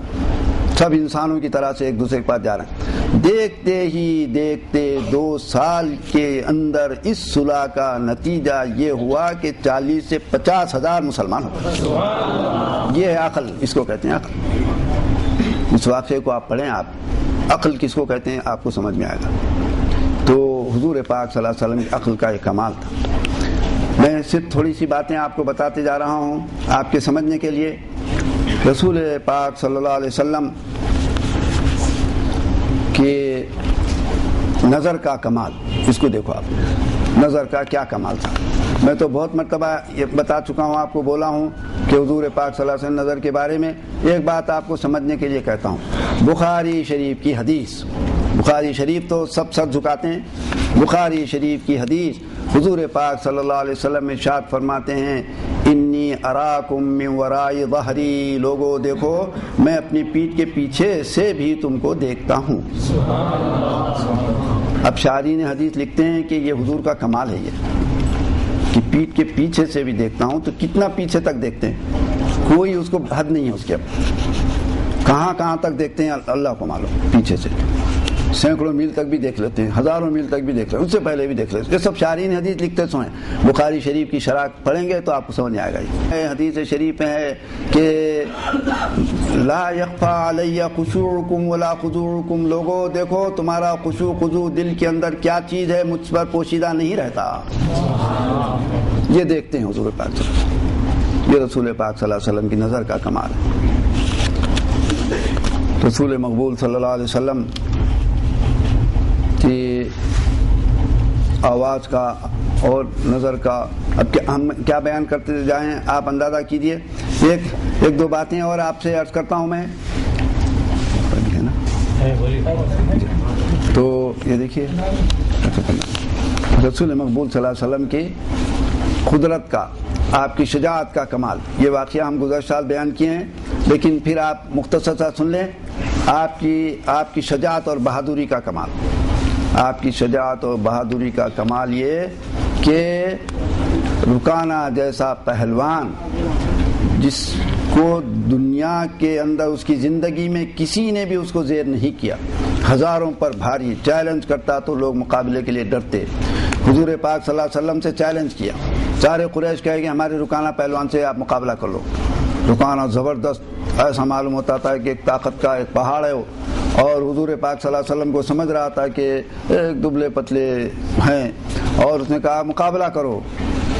سب انسانوں کی طرح سے ایک دوسرے کے پاس جا رہے ہیں۔ دیکھتے ہی دیکھتے 2 سال کے اندر اس صلح کا نتیجہ یہ ہوا کہ 40 سے 50 ہزار مسلمان ہو گئے۔ یہ ہے عقل، اس کو کہتے ہیں عقل۔ اس واقعے کو آپ پڑھیں، آپ عقل کس کو کہتے ہیں آپ کو سمجھ میں آئے گا۔ تو حضور پاک صلی اللہ علیہ وسلم کی عقل کا ایک کمال تھا۔ میں صرف تھوڑی سی باتیں آپ کو بتاتے جا رہا ہوں آپ کے سمجھنے کے لیے۔ رسول پاک صلی اللہ علیہ وسلم کہ نظر کا کمال، اس کو دیکھو آپ، نظر کا کیا کمال تھا۔ میں تو بہت مرتبہ یہ بتا چکا ہوں، آپ کو بولا ہوں کہ حضور پاک صلی اللہ علیہ وسلم نظر کے بارے میں ایک بات آپ کو سمجھنے کے لیے کہتا ہوں۔ بخاری شریف کی حدیث، بخاری شریف تو سب سر جھکاتے ہیں، بخاری شریف کی حدیث، حضور پاک صلی اللہ علیہ وسلم ارشاد فرماتے ہیں، انی اراکم من ورائی ظہری، لوگوں دیکھو میں اپنی پیٹھ کے پیچھے سے بھی تم کو دیکھتا ہوں۔ اب شارحین حدیث لکھتے ہیں کہ یہ حضور کا کمال ہے، یہ کہ پیٹھ کے پیچھے سے بھی دیکھتا ہوں۔ تو کتنا پیچھے تک دیکھتے ہیں؟ کوئی اس کو حد نہیں ہے اس کے، کہاں کہاں تک دیکھتے ہیں اللہ کو معلوم، پیچھے سے۔ سینکڑوں میل تک بھی دیکھ لیتے ہیں, ہزاروں میل تک بھی دیکھ لیتے ہیں, اس سے پہلے بھی دیکھ لیتے ہیں. یہ سب شارحین حدیث لکھتے سوئیں. بخاری شریف کی شرح پڑھیں گے تو آپ کو سمجھ آئے گا. حدیث شریف میں ہے کہ لا یخفا علی خشوعکم ولا خضوعکم, لوگوں دیکھو تمہارا خشوع خضوع دل کے اندر کیا چیز ہے مجھ پر پوشیدہ نہیں رہتا. یہ دیکھتے ہیں حضور پاک صلی اللہ علیہ وسلم. یہ رسول پاک صلی اللہ علیہ وسلم کی نظر کا کمال ہے. رسول مقبول صلی اللہ علیہ وسلم کی آواز کا اور نظر کا اب ہم کیا بیان کرتے جائیں آپ اندازہ کیجئے. ایک دو باتیں اور آپ سے عرض کرتا ہوں میں. تو یہ دیکھیے رسول مقبول صلی اللہ علیہ وسلم کی قدرت کا, آپ کی شجاعت کا کمال. یہ واقعہ ہم گزشتہ سال بیان کیے ہیں, لیکن پھر آپ مختصر سا سن لیں. آپ کی شجاعت اور بہادری کا کمال. آپ کی شجاعت اور بہادری کا کمال یہ کہ رکانہ جیسا پہلوان جس کو دنیا کے اندر اس کی زندگی میں کسی نے بھی اس کو زیر نہیں کیا, ہزاروں پر بھاری چیلنج کرتا تو لوگ مقابلے کے لیے ڈرتے. حضور پاک صلی اللہ علیہ وسلم سے چیلنج کیا. سارے قریش کہے کہ ہمارے رکانہ پہلوان سے آپ مقابلہ کر لو. رکانہ زبردست, ایسا معلوم ہوتا تھا کہ ایک طاقت کا ایک پہاڑ ہے وہ, اور حضور پاک صلی اللہ علیہ وسلم کو سمجھ رہا تھا کہ ایک دبلے پتلے ہیں, اور اس نے کہا مقابلہ کرو.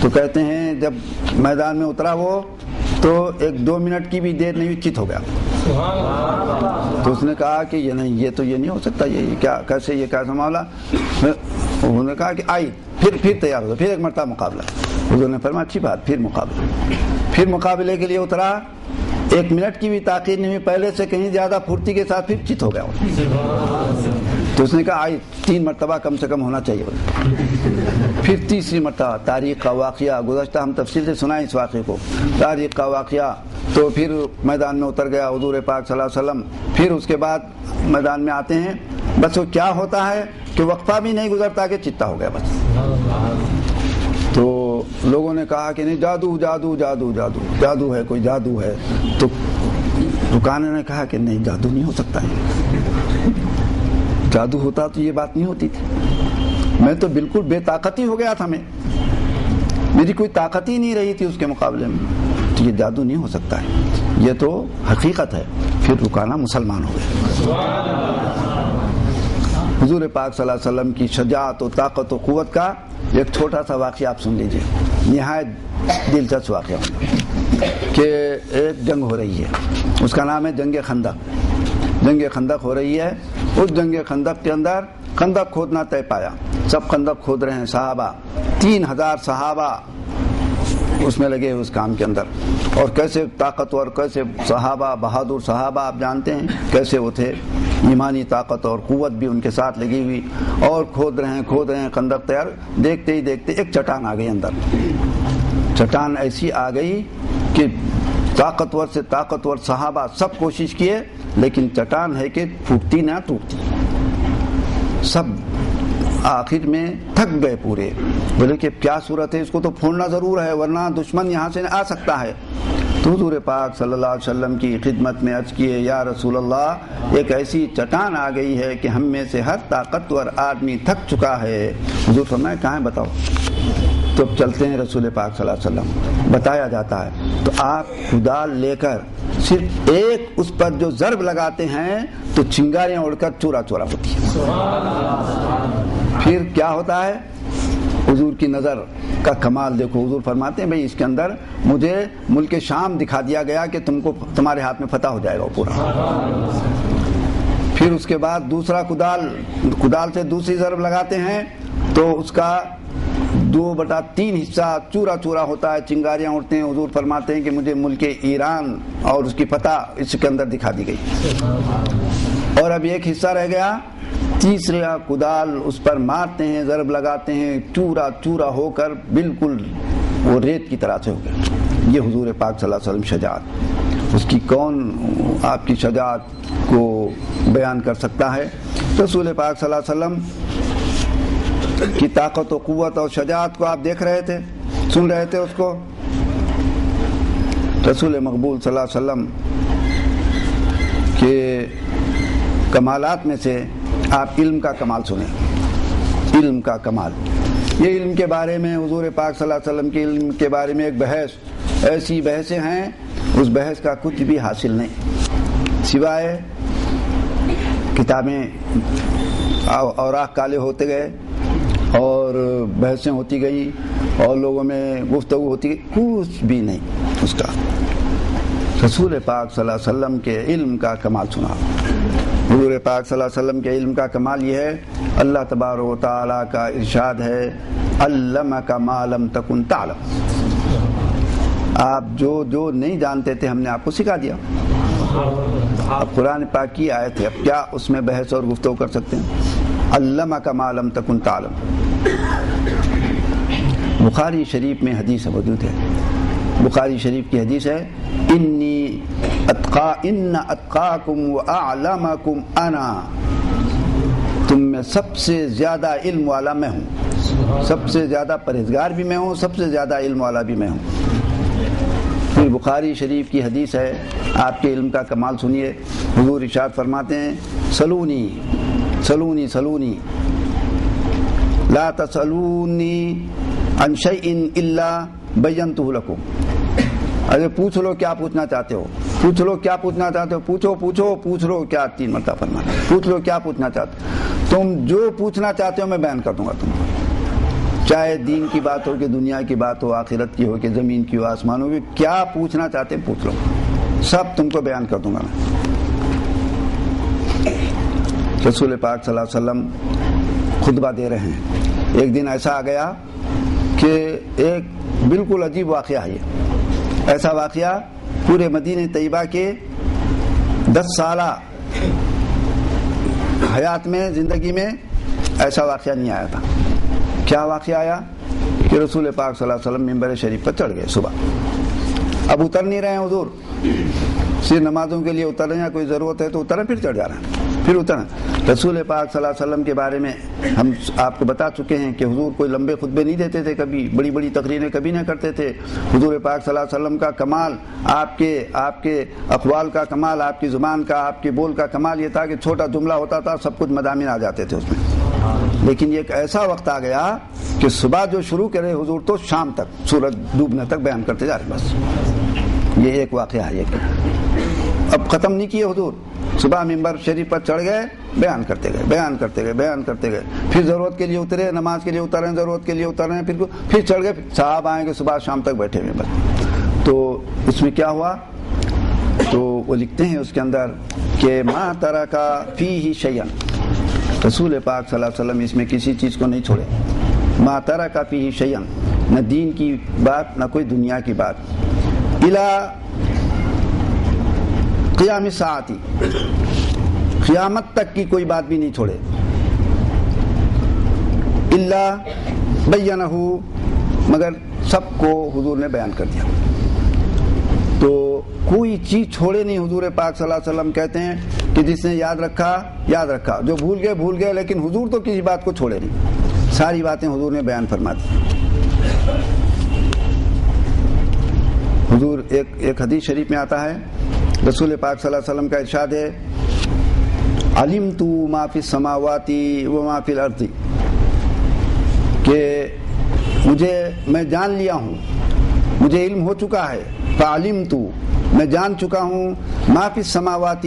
تو کہتے ہیں جب میدان میں اترا وہ تو 1-2 منٹ کی بھی دیر نہیں, چت ہو گیا. تو اس نے کہا کہ یہ نہیں, یہ نہیں ہو سکتا, یہ کیا کیسے, یہ کیسا معاملہ. انہوں نے کہا کہ آئی پھر تیار ہو, پھر ایک مرتبہ مقابلہ. حضور نے فرمایا اچھی بات, پھر مقابلے کے لیے اترا. 1 منٹ کی بھی تاخیر نہیں ہوئی, پہلے سے کہیں زیادہ پھرتی کے ساتھ پھر چت ہو گیا. تو اس نے کہا آئی 3 مرتبہ کم سے کم ہونا چاہیے. پھر تیسری مرتبہ, تاریخ کا واقعہ گزشتہ ہم تفصیل سے سنائیں اس واقعے کو, تاریخ کا واقعہ. تو پھر میدان میں اتر گیا حضور پاک صلی اللہ علیہ وسلم. پھر اس کے بعد میدان میں آتے ہیں, بس وہ کیا ہوتا ہے کہ وقفہ بھی نہیں گزرتا کہ چتا ہو گیا بس. تو لوگوں نے کہا کہ نہیں جادو جادو جادو جادو جادو ہے, کوئی جادو ہے. تو رکانے نے کہا کہ نہیں جادو نہیں ہو سکتا ہے, جادو ہوتا تو یہ بات نہیں ہوتی تھی. میں تو بالکل بے طاقتی ہو گیا تھا, میری کوئی طاقت ہی نہیں رہی تھی اس کے مقابلے میں. تو یہ جادو نہیں ہو سکتا ہے, یہ تو حقیقت ہے. پھر رکانا مسلمان ہو گئے. حضور پاک صلی اللہ علیہ وسلم کی شجاعت و طاقت و قوت کا ایک چھوٹا سا واقعہ آپ سن لیجئے, نہایت دلچسپ واقعہ کہ ایک جنگ ہو رہی ہے, اس کا نام ہے جنگ خندق. جنگ خندق ہو رہی ہے. اس جنگ خندق کے اندر خندق کھودنا طے پایا. سب خندق کھود رہے ہیں صحابہ, 3000 صحابہ اس میں لگے اس کام کے اندر. اور کیسے طاقتور, کیسے صحابہ, بہادر صحابہ, آپ جانتے ہیں کیسے وہ تھے. ایمانی طاقت اور قوت بھی ان کے ساتھ لگی ہوئی, اور کھود رہے ہیں خندق تیار. دیکھتے ہی دیکھتے ایک چٹان آ گئی اندر. چٹان ایسی آ گئی کہ طاقتور سے طاقتور صحابہ سب کوشش کیے, لیکن چٹان ہے کہ پھوٹتی نہ ٹوٹتی. سب آخر میں تھک گئے پورے. بولے کہ کیا صورت ہے, اس کو تو پھوڑنا ضرور ہے ورنہ دشمن یہاں سے آ سکتا ہے. تو حضور پاک صلی اللہ علیہ وسلم کی خدمت میں عرض کیے یا رسول اللہ, ایک ایسی چٹان آ گئی ہے کہ ہم میں سے ہر طاقتور آدمی تھک چکا ہے. حضور فرمائے کہاں بتاؤ. تو چلتے ہیں رسول پاک صلی اللہ علیہ وسلم, بتایا جاتا ہے. تو آپ کدال لے کر صرف ایک اس پر جو ضرب لگاتے ہیں تو چنگاریاں اڑ کر چورا چورا ہوتی ہیں. پھر کیا ہوتا ہے, حضور کی نظر کا کمال دیکھو. حضور فرماتے ہیں بھئی اس کے اندر مجھے ملک شام دکھا دیا گیا کہ تمہارے ہاتھ میں فتح ہو جائے گا پورا. پھر اس کے بعد دوسرا کدال سے دوسری ضرب لگاتے ہیں تو اس کا 2/3 حصہ چورا چورا ہوتا ہے, چنگاریاں اڑتے ہیں. حضور فرماتے ہیں کہ مجھے ملک ایران اور اس کی فتح اس کے اندر دکھا دی گئی. اور اب ایک حصہ رہ گیا. تیسرے کدال اس پر مارتے ہیں, ضرب لگاتے ہیں, چورا چورا ہو کر بالکل وہ ریت کی طرح سے ہو گیا. یہ حضور پاک صلی اللہ علیہ وسلم شجاعت, اس کی کون آپ کی شجاعت کو بیان کر سکتا ہے. رسول پاک صلی اللہ علیہ وسلم کی طاقت و قوت اور شجاعت کو آپ دیکھ رہے تھے, سن رہے تھے اس کو. رسول مقبول صلی اللہ علیہ وسلم کے کمالات میں سے آپ علم کا کمال سنیں، علم کا کمال. یہ علم کے بارے میں حضور پاک صلی اللہ علیہ وسلم کے علم کے بارے میں ایک بحث، ایسی بحثیں ہیں اس بحث کا کچھ بھی حاصل نہیں، سوائے کتابیں اوراق کالے ہوتے گئے اور بحثیں ہوتی گئی اور لوگوں میں گفتگو ہوتی گئی، کچھ بھی نہیں اس کا. رسول پاک صلی اللہ علیہ وسلم کے علم کا کمال سنا. حضور پاک صلی اللہ علیہ وسلم کے علم کا کمال یہ ہے، اللہ تبارک و تعالیٰ کا ارشاد ہے علمک ما لم تکن تعلم، آپ جو نہیں جانتے تھے ہم نے آپ کو سکھا دیا. اب قرآن پاک کی آیت ہے، اب کیا اس میں بحث اور گفتگو کر سکتے ہیں؟ علمک ما لم تکن تعلم. بخاری شریف میں حدیث موجود ہے، بخاری شریف کی حدیث ہے ان اتقاکم واعلمکم انا، تم میں سب سے زیادہ علم والا میں ہوں، سب سے زیادہ پرہیزگار بھی میں ہوں، سب سے زیادہ علم والا بھی میں ہوں. پھر بخاری شریف کی حدیث ہے، آپ کے علم کا کمال سنیے. حضور ارشاد فرماتے ہیں سلونی سلونی سلونی لا تسلونی عن شیء الا بینتہ لکم. ارے پوچھ لو کیا پوچھنا چاہتے ہو، پوچھ لو کیا پوچھنا چاہتے ہو، پوچھو پوچھو پوچھ لو کیا، 3 مرتبہ فرمانا، پوچھ لو کیا پوچھنا چاہتے ہو، تم جو پوچھنا چاہتے ہو میں بیان کر دوں گا تم کو، چاہے دین کی بات ہو کہ دنیا کی بات ہو، آخرت کی ہو کہ زمین کی ہو آسمانوں کی، کیا پوچھنا چاہتے ہیں پوچھ لو، سب تم کو بیان کر دوں گا میں. رسول پاک صلی اللہ علیہ وسلم خطبہ دے رہے ہیں، ایک دن ایسا آ گیا کہ ایک بالکل عجیب واقعہ ہے. ایسا واقعہ پورے مدینہ طیبہ کے 10 سالہ حیات میں، زندگی میں ایسا واقعہ نہیں آیا تھا. کیا واقعہ آیا کہ رسول پاک صلی اللہ علیہ وسلم ممبر شریف پر چڑھ گئے صبح. اب اتر نہیں رہے ہیں حضور، صرف نمازوں کے لیے اتر رہے ہیں، کوئی ضرورت ہے تو اتریں، پھر چڑھ جا رہے ہیں، پھر اتریں. رسول پاک صلی اللہ علیہ وسلم کے بارے میں ہم آپ کو بتا چکے ہیں کہ حضور کوئی لمبے خطبے نہیں دیتے تھے، کبھی بڑی بڑی تقریریں کبھی نہ کرتے تھے. حضور پاک صلی اللہ علیہ وسلم کا کمال، آپ کے اقوال کا کمال، آپ کی زبان کا، آپ کے بول کا کمال یہ تھا کہ چھوٹا جملہ ہوتا تھا سب کچھ مضامین آ جاتے تھے اس میں. لیکن ایک ایسا وقت آ گیا کہ صبح جو شروع کرے حضور تو شام تک، سورج ڈوبنے تک بیان کرتے جا رہے. بس یہ ایک واقعہ ہے. اب ختم نہیں کیے حضور، صبح ممبر شریف پر چڑھ گئے، بیان کرتے گئے بیان کرتے گئے بیان کرتے گئے، پھر ضرورت کے لیے اترے، نماز کے لیے اتر رہے ہیں، ضرورت کے لیے اتر رہے ہیں، پھر چڑھ گئے. صاحب آئیں گے صبح شام تک بیٹھے ہوئے. بس تو اس میں کیا ہوا، تو وہ لکھتے ہیں اس کے اندر کہ ما ترک فیہ شیئا، رسول پاک صلی اللہ علیہ وسلم اس میں کسی چیز کو نہیں چھوڑے. ما ترک فیہ شیئا، نہ دین کی بات نہ کوئی دنیا کی بات. الی قیام الساعۃ، قیامت تک کی کوئی بات بھی نہیں چھوڑے. الا بینہ، مگر سب کو حضور نے بیان کر دیا. تو کوئی چیز چھوڑے نہیں حضور پاک صلی اللہ علیہ وسلم. کہتے ہیں کہ جس نے یاد رکھا یاد رکھا، جو بھول گئے، لیکن حضور تو کسی بات کو چھوڑے نہیں، ساری باتیں حضور نے بیان فرما دی. حضور ایک حدیث شریف میں آتا ہے، رسول پاک صلی اللہ علیہ وسلم کا ارشاد ہے علمت ما فی السماوات و ما فی الارض، کہ میں جان لیا ہوں، مجھے علم ہو چکا ہے. فعلمت، میں جان چکا ہوں، ما فی السماوات،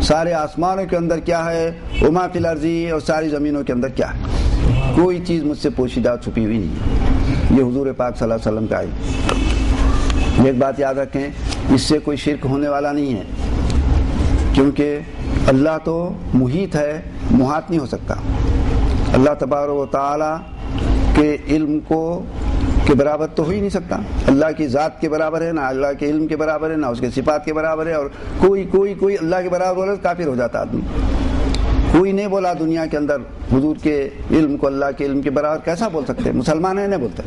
سارے آسمانوں کے اندر کیا ہے، و ما فی الارض، اور ساری زمینوں کے اندر کیا ہے. کوئی چیز مجھ سے پوشیدہ چھپی ہوئی نہیں ہے. یہ حضور پاک صلی اللہ علیہ وسلم کا علم. ایک بات یاد رکھیں، اس سے کوئی شرک ہونے والا نہیں ہے، کیونکہ اللہ تو محیط ہے، محاط نہیں ہو سکتا. اللہ تبارک و تعالی کے علم کے برابر تو ہو ہی نہیں سکتا. اللہ کی ذات کے برابر ہے، نہ اللہ کے علم کے برابر ہے، نہ اس کے صفات کے برابر ہے. اور کوئی اللہ کے برابر بولے تو کافر ہو جاتا آدمی. کوئی نہیں بولا دنیا کے اندر حضور کے علم کو اللہ کے علم کے برابر. کیسا بول سکتے ہیں؟ مسلمان ہے نہیں بولتے،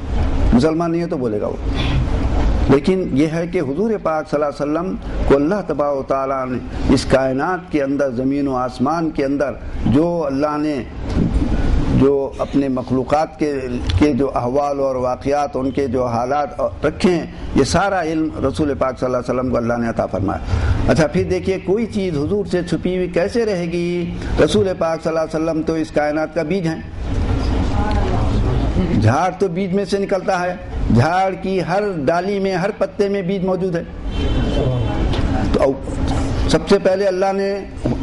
مسلمان نہیں ہے تو بولے گا وہ. لیکن یہ ہے کہ حضور پاک صلی اللہ علیہ وسلم کو اللہ تبارک و تعالیٰ نے اس کائنات کے اندر، زمین و آسمان کے اندر جو اللہ نے جو اپنے مخلوقات کے جو احوال اور واقعات، ان کے جو حالات رکھے ہیں، یہ سارا علم رسول پاک صلی اللہ علیہ وسلم کو اللہ نے عطا فرمایا۔ اچھا پھر دیکھیے کوئی چیز حضور سے چھپی ہوئی کیسے رہے گی؟ رسول پاک صلی اللہ علیہ وسلم تو اس کائنات کا بیج ہیں۔ جھاڑ تو بیج میں سے نکلتا ہے، جھاڑ کی ہر ڈالی میں، ہر پتے میں بیج موجود ہے۔ تو سب سے پہلے اللہ نے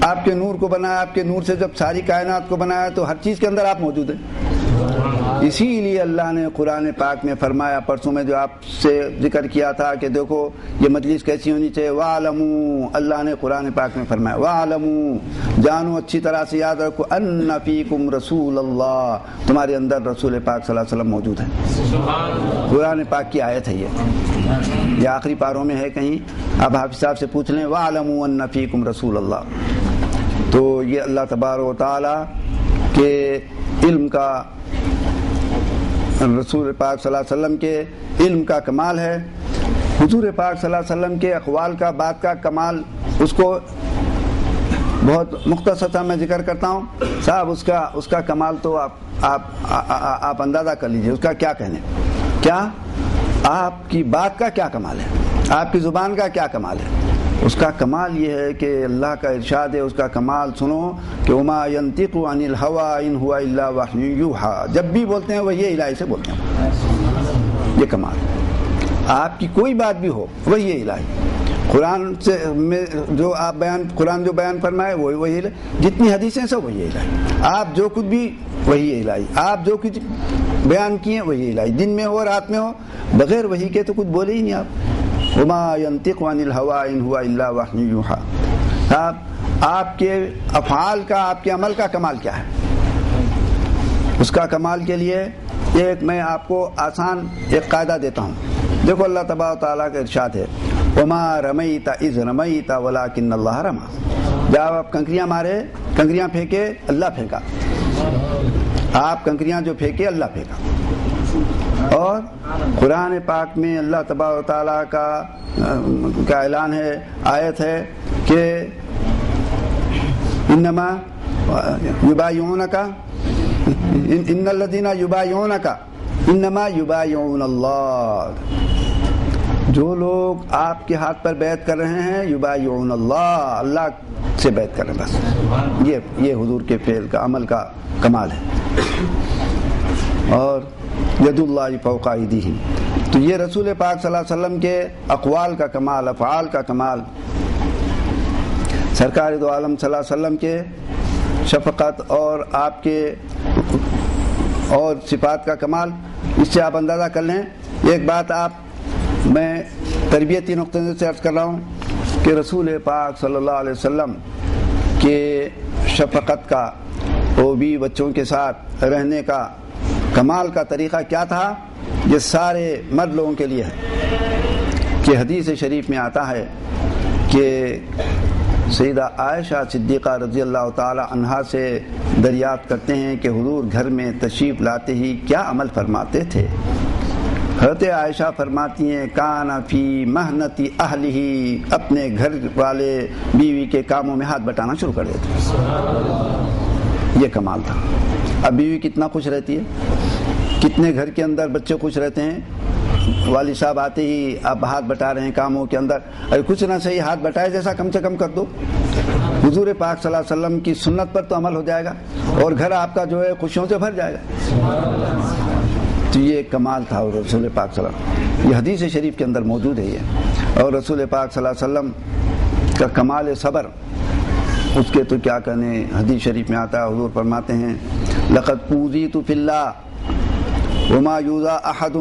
آپ کے نور کو بنایا، آپ کے نور سے جب ساری کائنات کو بنایا تو ہر چیز کے اندر آپ موجود ہیں۔ اسی لیے اللہ نے قرآن پاک میں فرمایا، پرسوں میں جو آپ سے ذکر کیا تھا کہ دیکھو یہ مجلس کیسی ہونی چاہیے، وَاعْلَمُوا، اللہ نے قرآن پاک میں فرمایا وَاعْلَمُوا، جانو اچھی طرح سے یاد رکھو، أَنَّ فِيكُمْ رَسُولَ اللَّهِ، تمہارے اندر رسول پاک صلی اللہ علیہ وسلم موجود ہے۔ قرآن پاک کی آیت ہے یہ آخری پاروں میں ہے کہیں، اب حافظ صاحب سے پوچھ لیں وَاعْلَمُوا أَنَّ فِيكُمْ رَسُولَ اللَّهِ۔ تو یہ اللہ تبارک و تعالی کے علم کا، رسول پاک صلی اللہ علیہ وسلم کے علم کا کمال ہے، حضور پاک صلی اللہ علیہ وسلم کے اقوال کا، بات کا کمال، اس کو بہت مختصر میں ذکر کرتا ہوں صاحب، اس کا کمال تو آپ اندازہ کر لیجئے، اس کا کیا کہنے، کیا آپ کی بات کا کیا کمال ہے، آپ کی زبان کا کیا کمال ہے۔ اس کا کمال یہ ہے کہ اللہ کا ارشاد ہے، اس کا کمال سنو کہ وما ينطق عن الهوى ان هو الا وحی یوحى، جب بھی بولتے ہیں وحی الہی سے بولتے ہیں، یہ کمال۔ آپ کی کوئی بات بھی ہو وحی الہی، قرآن سے جو آپ قرآن جو بیان فرمائے وہ وحی الہی، جتنی حدیثیں سب وحی الہی، آپ جو کچھ بھی وحی الہی، آپ جو کچھ بیان کیے وحی الہی، دن میں ہو رات میں ہو، بغیر وحی کے تو کچھ بولے ہی نہیں آپ۔ وما ينطق عن الهوى ان هو الا وحی یوحى، آپ کے افعال کا، آپ کے عمل کا کمال کیا ہے؟ اس کا کمال کے لیے ایک میں آپ کو آسان ایک قاعدہ دیتا ہوں، دیکھو اللہ تبارک و تعالیٰ کا ارشاد ہے وما رمیت اذ رمیت ولکن اللہ رمی، جب آپ کنکریاں مارے، کنکریاں پھینکے، اللہ پھینکا، آپ کنکریاں جو پھینکے اللہ پھینکا۔ اور قرآن پاک میں اللہ تبارک و تعالیٰ کا اعلان ہے، آیت ہے کہ انما یبایعونک ان الذین یبایعونک انما یبایعون اللہ، جو لوگ آپ کے ہاتھ پر بیعت کر رہے ہیں یبایعون اللہ، اللہ سے بیعت کر رہے ہیں، بس یہ حضور کے فعل کا، عمل کا کمال ہے۔ اور ید اللہ فوق ایدیہم، تو یہ رسول پاک صلی اللہ علیہ وسلم کے اقوال کا کمال، افعال کا کمال، سرکار دو عالم صلی اللہ علیہ وسلم کے شفقت اور آپ کے اور صفات کا کمال، اس سے آپ اندازہ کر لیں۔ ایک بات میں تربیتی نقطے سے عرض کر رہا ہوں کہ رسول پاک صلی اللہ علیہ وسلم کے شفقت کا، وہ بھی بچوں کے ساتھ رہنے کا کمال کا طریقہ کیا تھا، یہ سارے مرد لوگوں کے لیے ہے کہ حدیث شریف میں آتا ہے کہ سیدہ عائشہ صدیقہ رضی اللہ تعالی عنہا سے دریافت کرتے ہیں کہ حضور گھر میں تشریف لاتے ہی کیا عمل فرماتے تھے؟ حضرت عائشہ فرماتی ہیں کان فی محنت اہلہ، اپنے گھر والے بیوی کے کاموں میں ہاتھ بٹانا شروع کر دیتے، یہ کمال تھا۔ اب بیوی کتنا خوش رہتی ہے، کتنے گھر کے اندر بچے خوش رہتے ہیں، والد صاحب آتے ہی آپ ہاتھ بٹا رہے ہیں کاموں کے اندر، اگر کچھ نہ صحیح ہاتھ بٹائے جیسا کم سے کم کر دو، حضور پاک صلی اللہ علیہ وسلم کی سنت پر تو عمل ہو جائے گا اور گھر آپ کا جو ہے خوشیوں سے بھر جائے گا۔ تو یہ کمال تھا رسول پاک صلی اللہ علیہ وسلم، یہ حدیث شریف کے اندر موجود ہے یہ۔ اور رسول پاک صلی اللہ علیہ وسلم کا کمال صبر، اس کے تو کیا کہنے، حدیث شریف میں آتا ہے حضور فرماتے ہیں لقد اوذیت فی اللہ وما یوذی احد،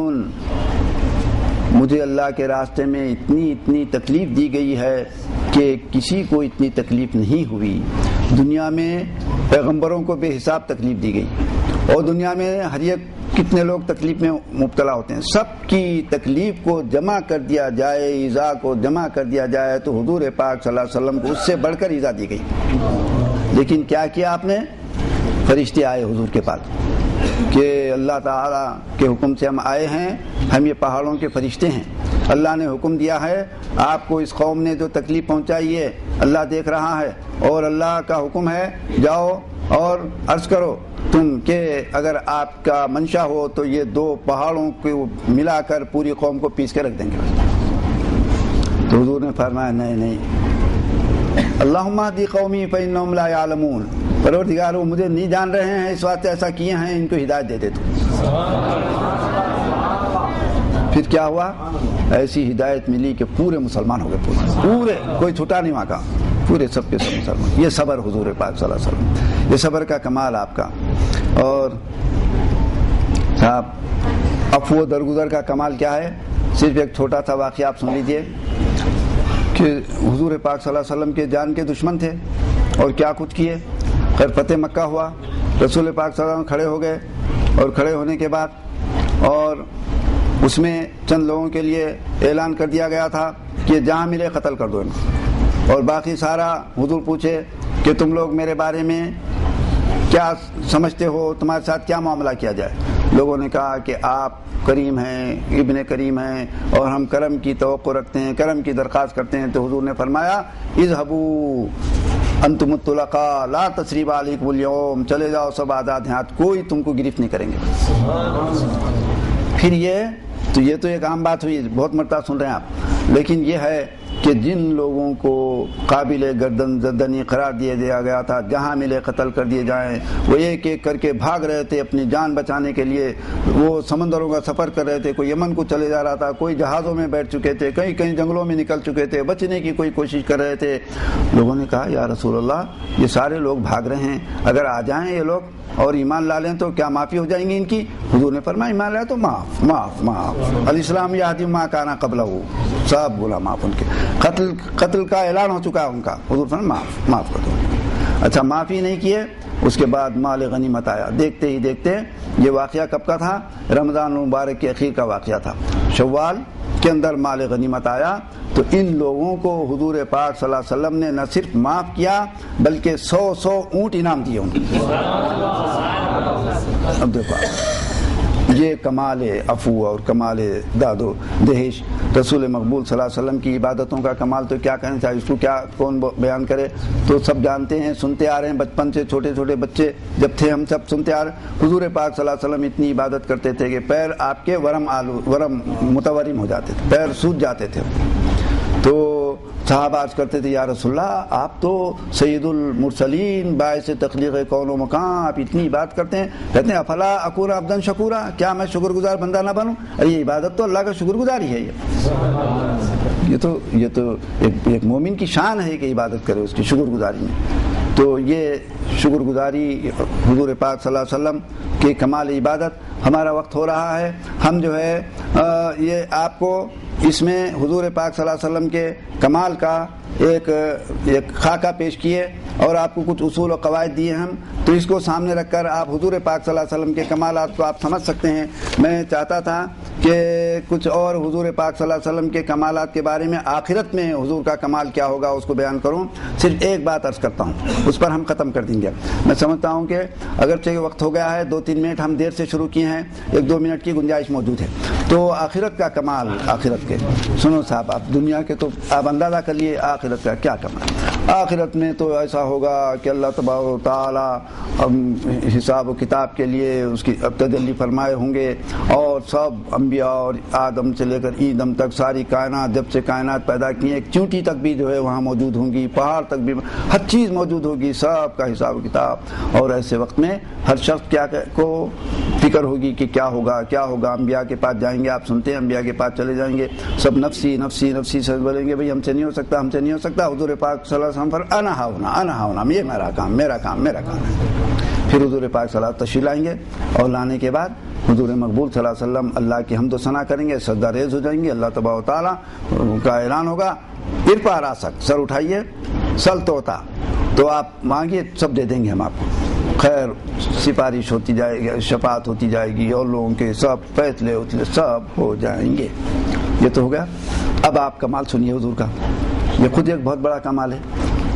مجھے اللہ کے راستے میں اتنی تکلیف دی گئی ہے کہ کسی کو اتنی تکلیف نہیں ہوئی۔ دنیا میں پیغمبروں کو بے حساب تکلیف دی گئی اور دنیا میں ہر ایک کتنے لوگ تکلیف میں مبتلا ہوتے ہیں، سب کی تکلیف کو جمع کر دیا جائے، ایذا کو جمع کر دیا جائے تو حضور پاک صلی اللہ علیہ وسلم کو اس سے بڑھ کر ایذا دی گئی۔ لیکن کیا کیا آپ نے؟ فرشتے آئے حضور کے پاس کہ اللہ تعالیٰ کے حکم سے ہم آئے ہیں، ہم یہ پہاڑوں کے فرشتے ہیں، اللہ نے حکم دیا ہے آپ کو اس قوم نے جو تکلیف پہنچائی ہے اللہ دیکھ رہا ہے، اور اللہ کا حکم ہے جاؤ اور عرض کرو تم کہ اگر آپ کا منشا ہو تو یہ 2 پہاڑوں کو ملا کر پوری قوم کو پیس کے رکھ دیں گے. تو حضور نے فرمایا نہیں، اللہم اہدی قومی فانہم لا یعلمون، پروردگار وہ مجھے نہیں جان رہے ہیں اس واسطے ایسا کیے ہیں، ان کو ہدایت دے دے تو. پھر کیا ہوا؟ ایسی ہدایت ملی کہ پورے مسلمان ہو گئے، پورے کوئی چھوٹا نہیں وہاں کا، پورے سب کے سب مسلمان. یہ صبر حضور پاک صلی اللہ علیہ وسلم، یہ صبر کا کمال آپ کا. اور صاحب عفو درگزر کا کمال کیا ہے؟ صرف ایک چھوٹا سا واقعہ آپ سن لیجئے کہ حضور پاک صلی اللہ علیہ وسلم کے جان کے دشمن تھے اور کیا کچھ کیے. خیر فتح مکہ ہوا، رسول پاک صلی اللہ علیہ وسلم کھڑے ہو گئے، اور کھڑے ہونے کے بعد اور اس میں چند لوگوں کے لیے اعلان کر دیا گیا تھا کہ جہاں ملے قتل کر دو ان کو، اور باقی سارا حضور پوچھے کہ تم لوگ میرے بارے میں کیا سمجھتے ہو، تمہارے ساتھ کیا معاملہ کیا جائے. لوگوں نے کہا کہ آپ کریم ہیں، ابن کریم ہیں، اور ہم کرم کی توقع رکھتے ہیں، کرم کی درخواست کرتے ہیں. تو حضور نے فرمایا اذهبوا انتم الطلقاء لا تثریب علیکم اليوم، چلے جاؤ سب آزاد ہیں، کوئی تم کو گرفت نہیں کریں گے. پھر یہ تو ایک عام بات ہوئی، بہت مرتبہ سن رہے ہیں آپ، لیکن یہ ہے کہ جن لوگوں کو قابل گردن زدنی قرار دیا گیا تھا، جہاں ملے قتل کر دیے جائیں، وہ ایک ایک کر کے بھاگ رہے تھے اپنی جان بچانے کے لیے. وہ سمندروں کا سفر کر رہے تھے، کوئی یمن کو چلے جا رہا تھا، کوئی جہازوں میں بیٹھ چکے تھے، کہیں جنگلوں میں نکل چکے تھے، بچنے کی کوئی کوشش کر رہے تھے. لوگوں نے کہا یا رسول اللہ یہ سارے لوگ بھاگ رہے ہیں، اگر آ جائیں یہ لوگ اور ایمان لا لیں تو کیا معافی ہو جائیں گی ان کی؟ حضور نے فرمایا ایمان لائے تو معاف معاف معاف، الاسلام یہدی ما کان قبلہ، سب گناہ معاف. ان کے قتل کا اعلان ہو چکا ہے ان کا، حضور فرمایا معاف کر دو. اچھا معافی نہیں کیے، اس کے بعد مال غنیمت آیا. دیکھتے ہی دیکھتے، یہ واقعہ کب کا تھا؟ رمضان المبارک کے اخیر کا واقعہ تھا. شوال کے اندر مال غنیمت آیا تو ان لوگوں کو حضور پاک صلی اللہ علیہ وسلم نے نہ صرف معاف کیا بلکہ 100 اونٹ انعام دیے ان کو. اب دیکھو یہ کمال عفو اور کمال داد و دہش، رسول مقبول صلی اللہ علیہ وسلم کی عبادتوں کا کمال تو کیا کہنا چاہیے، اس کو کیا کون بیان کرے. تو سب جانتے ہیں، سنتے آ رہے ہیں بچپن سے، چھوٹے چھوٹے بچے جب تھے ہم سب سنتے آ رہے ہیں. حضور پاک صلی اللہ علیہ وسلم اتنی عبادت کرتے تھے کہ پیر آپ کے ورم متورم ہو جاتے تھے، پیر سوج جاتے تھے. تو صحابہ عرض کرتے تھے یا رسول اللہ آپ تو سید المرسلین باعث تخلیق کون و مکان، آپ اتنی عبادت کرتے ہیں. کہتے ہیں افلا اکون عبدا شکورا، کیا میں شکر گزار بندہ نہ بنوں؟ ارے یہ عبادت تو اللہ کا شکر گزاری ہے. یہ تو ایک مومن کی شان ہے کہ عبادت کرے اس کی شکر گزاری میں. تو یہ شکر گزاری حضور پاک صلی اللہ علیہ وسلم کے کمال عبادت. ہمارا وقت ہو رہا ہے، ہم جو ہے یہ آپ کو اس میں حضور پاک صلی اللہ علیہ وسلم کے کمال کا ایک خاکہ پیش کیے اور آپ کو کچھ اصول و قواعد دیے ہم، تو اس کو سامنے رکھ کر آپ حضور پاک صلی اللہ علیہ وسلم کے کمالات کو آپ سمجھ سکتے ہیں. میں چاہتا تھا کہ کچھ اور حضور پاک صلی اللہ علیہ وسلم کے کمالات کے بارے میں، آخرت میں حضور کا کمال کیا ہوگا اس کو بیان کروں. صرف ایک بات عرض کرتا ہوں، اس پر ہم ختم کر دیں گے. میں سمجھتا ہوں کہ اگرچہ وقت ہو گیا ہے، 2-3 منٹ ہم دیر سے شروع کیے ہیں، 1-2 منٹ کی گنجائش موجود ہے. تو آخرت کا کمال، آخرت کے سنو صاحب، آپ دنیا کے تو آپ اندازہ کر لیے آخرت کا کیا کمال. آخرت میں تو ایسا ہوگا کہ اللہ تبارک و تعالی حساب و کتاب کے لیے اس کی تجلی فرمائے ہوں گے، اور سب انبیاء اور آدم سے لے کر ایدم تک ساری کائنات، جب سے کائنات پیدا کی ہیں، ایک چونٹی تک بھی جو ہے وہاں موجود ہوں گی، پہاڑ تک بھی، ہر چیز موجود ہوگی، سب کا حساب و کتاب. اور ایسے وقت میں ہر شخص کیا کو فکر ہوگی کہ کیا ہوگا کیا ہوگا. انبیاء کے پاس جائیں گے، آپ سنتے ہیں انبیاء کے پاس چلے جائیں گے، سب نفسی نفسی نفسی سے بولیں گے بھئی ہم سے نہیں ہو سکتا، ہم سے نہیں ہو سکتا. حضور پاک صلی اللہ علیہ وسلم پر انا ہونا، یہ میرا کام ہے. پھر حضور پاک صلی اللہ علیہ وسلم تشریف لائیں گے، اور لانے کے بعد حضور مقبول صلی اللہ علیہ وسلم اللہ کی حمد و ثنا کریں گے، سجدہ ریز ہو جائیں گے. اللہ تبارک و تعالیٰ کا اعلان ہوگا ارفع راسک، سر اٹھائیے، سل توتا، تو آپ مانگیے سب دے دیں گے ہم آپ کو. خیر سفارش ہوتی جائے گی، شفاعت ہوتی جائے گی، اور لوگوں کے سب فیصلے سب ہو جائیں گے. یہ تو ہو گیا. اب آپ کمال سنیے حضور کا، یہ خود ایک بہت بڑا کمال ہے.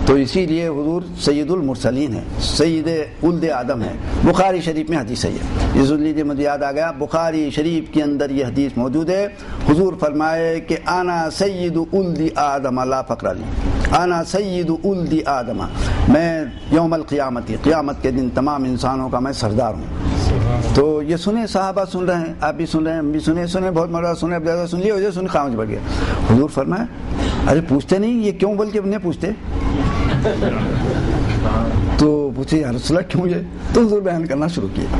تو اسی لیے حضور سید المرسلین ہے، سید ولد آدم ہے۔ بخاری شریف میں حدیث ہے یہ سن لیجیے، مجھے یاد آ گیا، بخاری شریف کے اندر یہ حدیث موجود ہے۔ حضور فرمائے کہ انا سید ولد آدم لا فقر علی، انا سید ولد آدم، میں یوم القیامت، قیامت کے دن تمام انسانوں کا میں سردار ہوں۔ تو یہ سنیں، صحابہ سن رہے ہیں، آپ بھی سن رہے ہیں، ہم بھی سنیں، بہت مرتبہ سنے، اب زیادہ سن لیے، وجہ سن خاموش بڑھ گیا۔ حضور فرمائے ارے پوچھتے نہیں یہ کیوں، بول کے انہیں پوچھتے تو پوچھے یا رسول اللہ کیوں یہ، تو حضور بیان کرنا شروع کیا،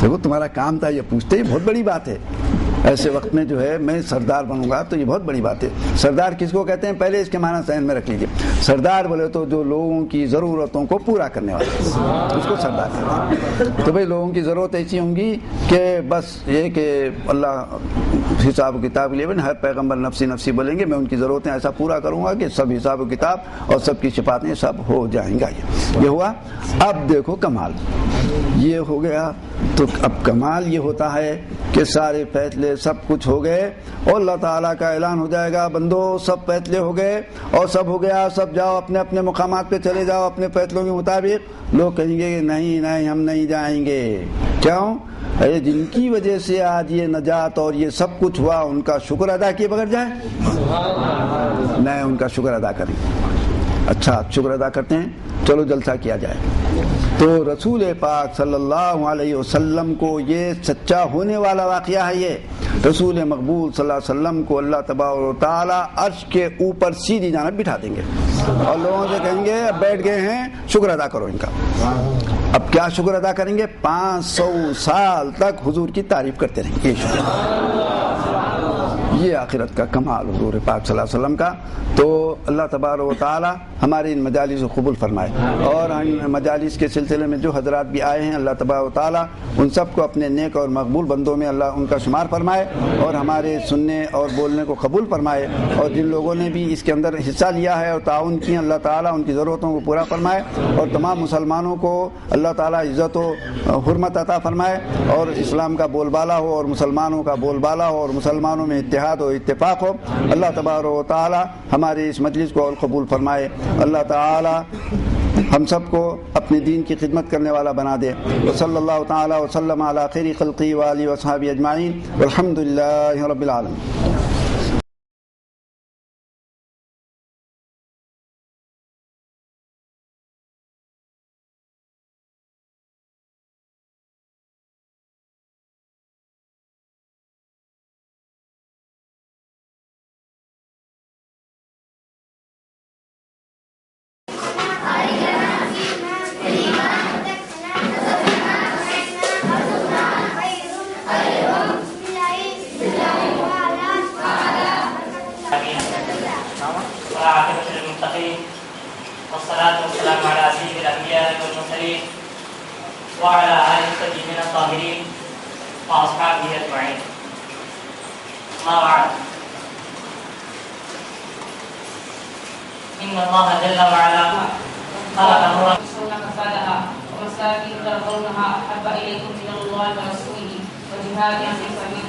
دیکھو تمہارا کام تھا یہ پوچھتے، یہ بہت بڑی بات ہے، ایسے وقت میں جو ہے میں سردار بنوں گا تو یہ بہت بڑی بات ہے۔ سردار کس کو کہتے ہیں، پہلے اس کے معنی ذہن میں رکھ لیجیے۔ سردار بولے تو جو لوگوں کی ضرورتوں کو پورا کرنے والا، اس کو سردار کہتے ہیں۔ تو بھئی لوگوں کی ضرورت ایسی ہوں گی کہ بس یہ کہ اللہ حساب و کتاب کے لیے ہر پیغمبر نفسی نفسی بولیں گے، میں ان کی ضرورتیں ایسا پورا کروں گا کہ سب حساب و کتاب اور سب کی شفاعتیں سب ہو جائیں گا۔ یہ ہوا۔ اب دیکھو کمال یہ ہو گیا، تو اب کمال یہ ہوتا ہے کہ سارے فیصلے سب کچھ ہو گئے اور اللہ تعالیٰ کا اعلان ہو جائے گا، بندو سب فیصلے ہو گئے اور سب ہو گیا، سب جاؤ اپنے اپنے مقامات پہ چلے جاؤ اپنے فیصلوں کے مطابق۔ لوگ کہیں گے کہ نہیں نہیں ہم نہیں جائیں گے، کیوں؟ ارے جن کی وجہ سے آج یہ نجات اور یہ سب کچھ ہوا، ان کا شکر ادا کیے بغیر جائیں؟ نہیں، ان کا شکر ادا کریں۔ اچھا شکر ادا کرتے ہیں، چلو جلسہ کیا جائے۔ تو رسول پاک صلی اللہ علیہ وسلم کو یہ سچا ہونے والا واقعہ ہے۔ یہ رسول مقبول صلی اللہ علیہ وسلم کو اللہ تبارک و تعالی عرش کے اوپر سیدھی جانب بٹھا دیں گے اور لوگوں سے کہیں گے اب بیٹھ گئے ہیں، شکر ادا کرو ان کا۔ اب کیا شکر ادا کریں گے؟ 500 سال تک حضور کی تعریف کرتے رہیں گے۔ یہ آخرت کا کمال حضور پاک صلی اللہ علیہ وسلم کا۔ تو اللہ تبارک و تعالی ہماری ان مجالس کو قبول فرمائے، اور ان مجالس کے سلسلے میں جو حضرات بھی آئے ہیں اللہ تبارک و تعالی ان سب کو اپنے نیک اور مقبول بندوں میں اللہ ان کا شمار فرمائے اور ہمارے سننے اور بولنے کو قبول فرمائے، اور جن لوگوں نے بھی اس کے اندر حصہ لیا ہے اور تعاون کیا اللہ تعالیٰ ان کی ضرورتوں کو پورا فرمائے، اور تمام مسلمانوں کو اللہ تعالیٰ عزت و حرمت عطا فرمائے، اور اسلام کا بول بالا ہو اور مسلمانوں کا بول بالا ہو اور مسلمانوں میں اتحاد و اتفاق ہو۔ اللہ تبارک و تعالیٰ ہمارے اس مجلس کو اور قبول فرمائے۔ اللہ تعالیٰ ہم سب کو اپنے دین کی خدمت کرنے والا بنا دے۔ وصلی اللہ تعالیٰ وسلم علی خیر خلقی وآلہ وصحبہ اجمعین، والحمد للہ رب العالمین۔ والصلاة والسلام على سيد الأنبياء والمرسلين وعلى آله الطيبين الطاهرين وأصحابه أجمعين. ما بعد، إن الله جل وعلا خلق نورا ومساكن ترضونها أحب إليكم من الله ورسوله وجهاد في سبيله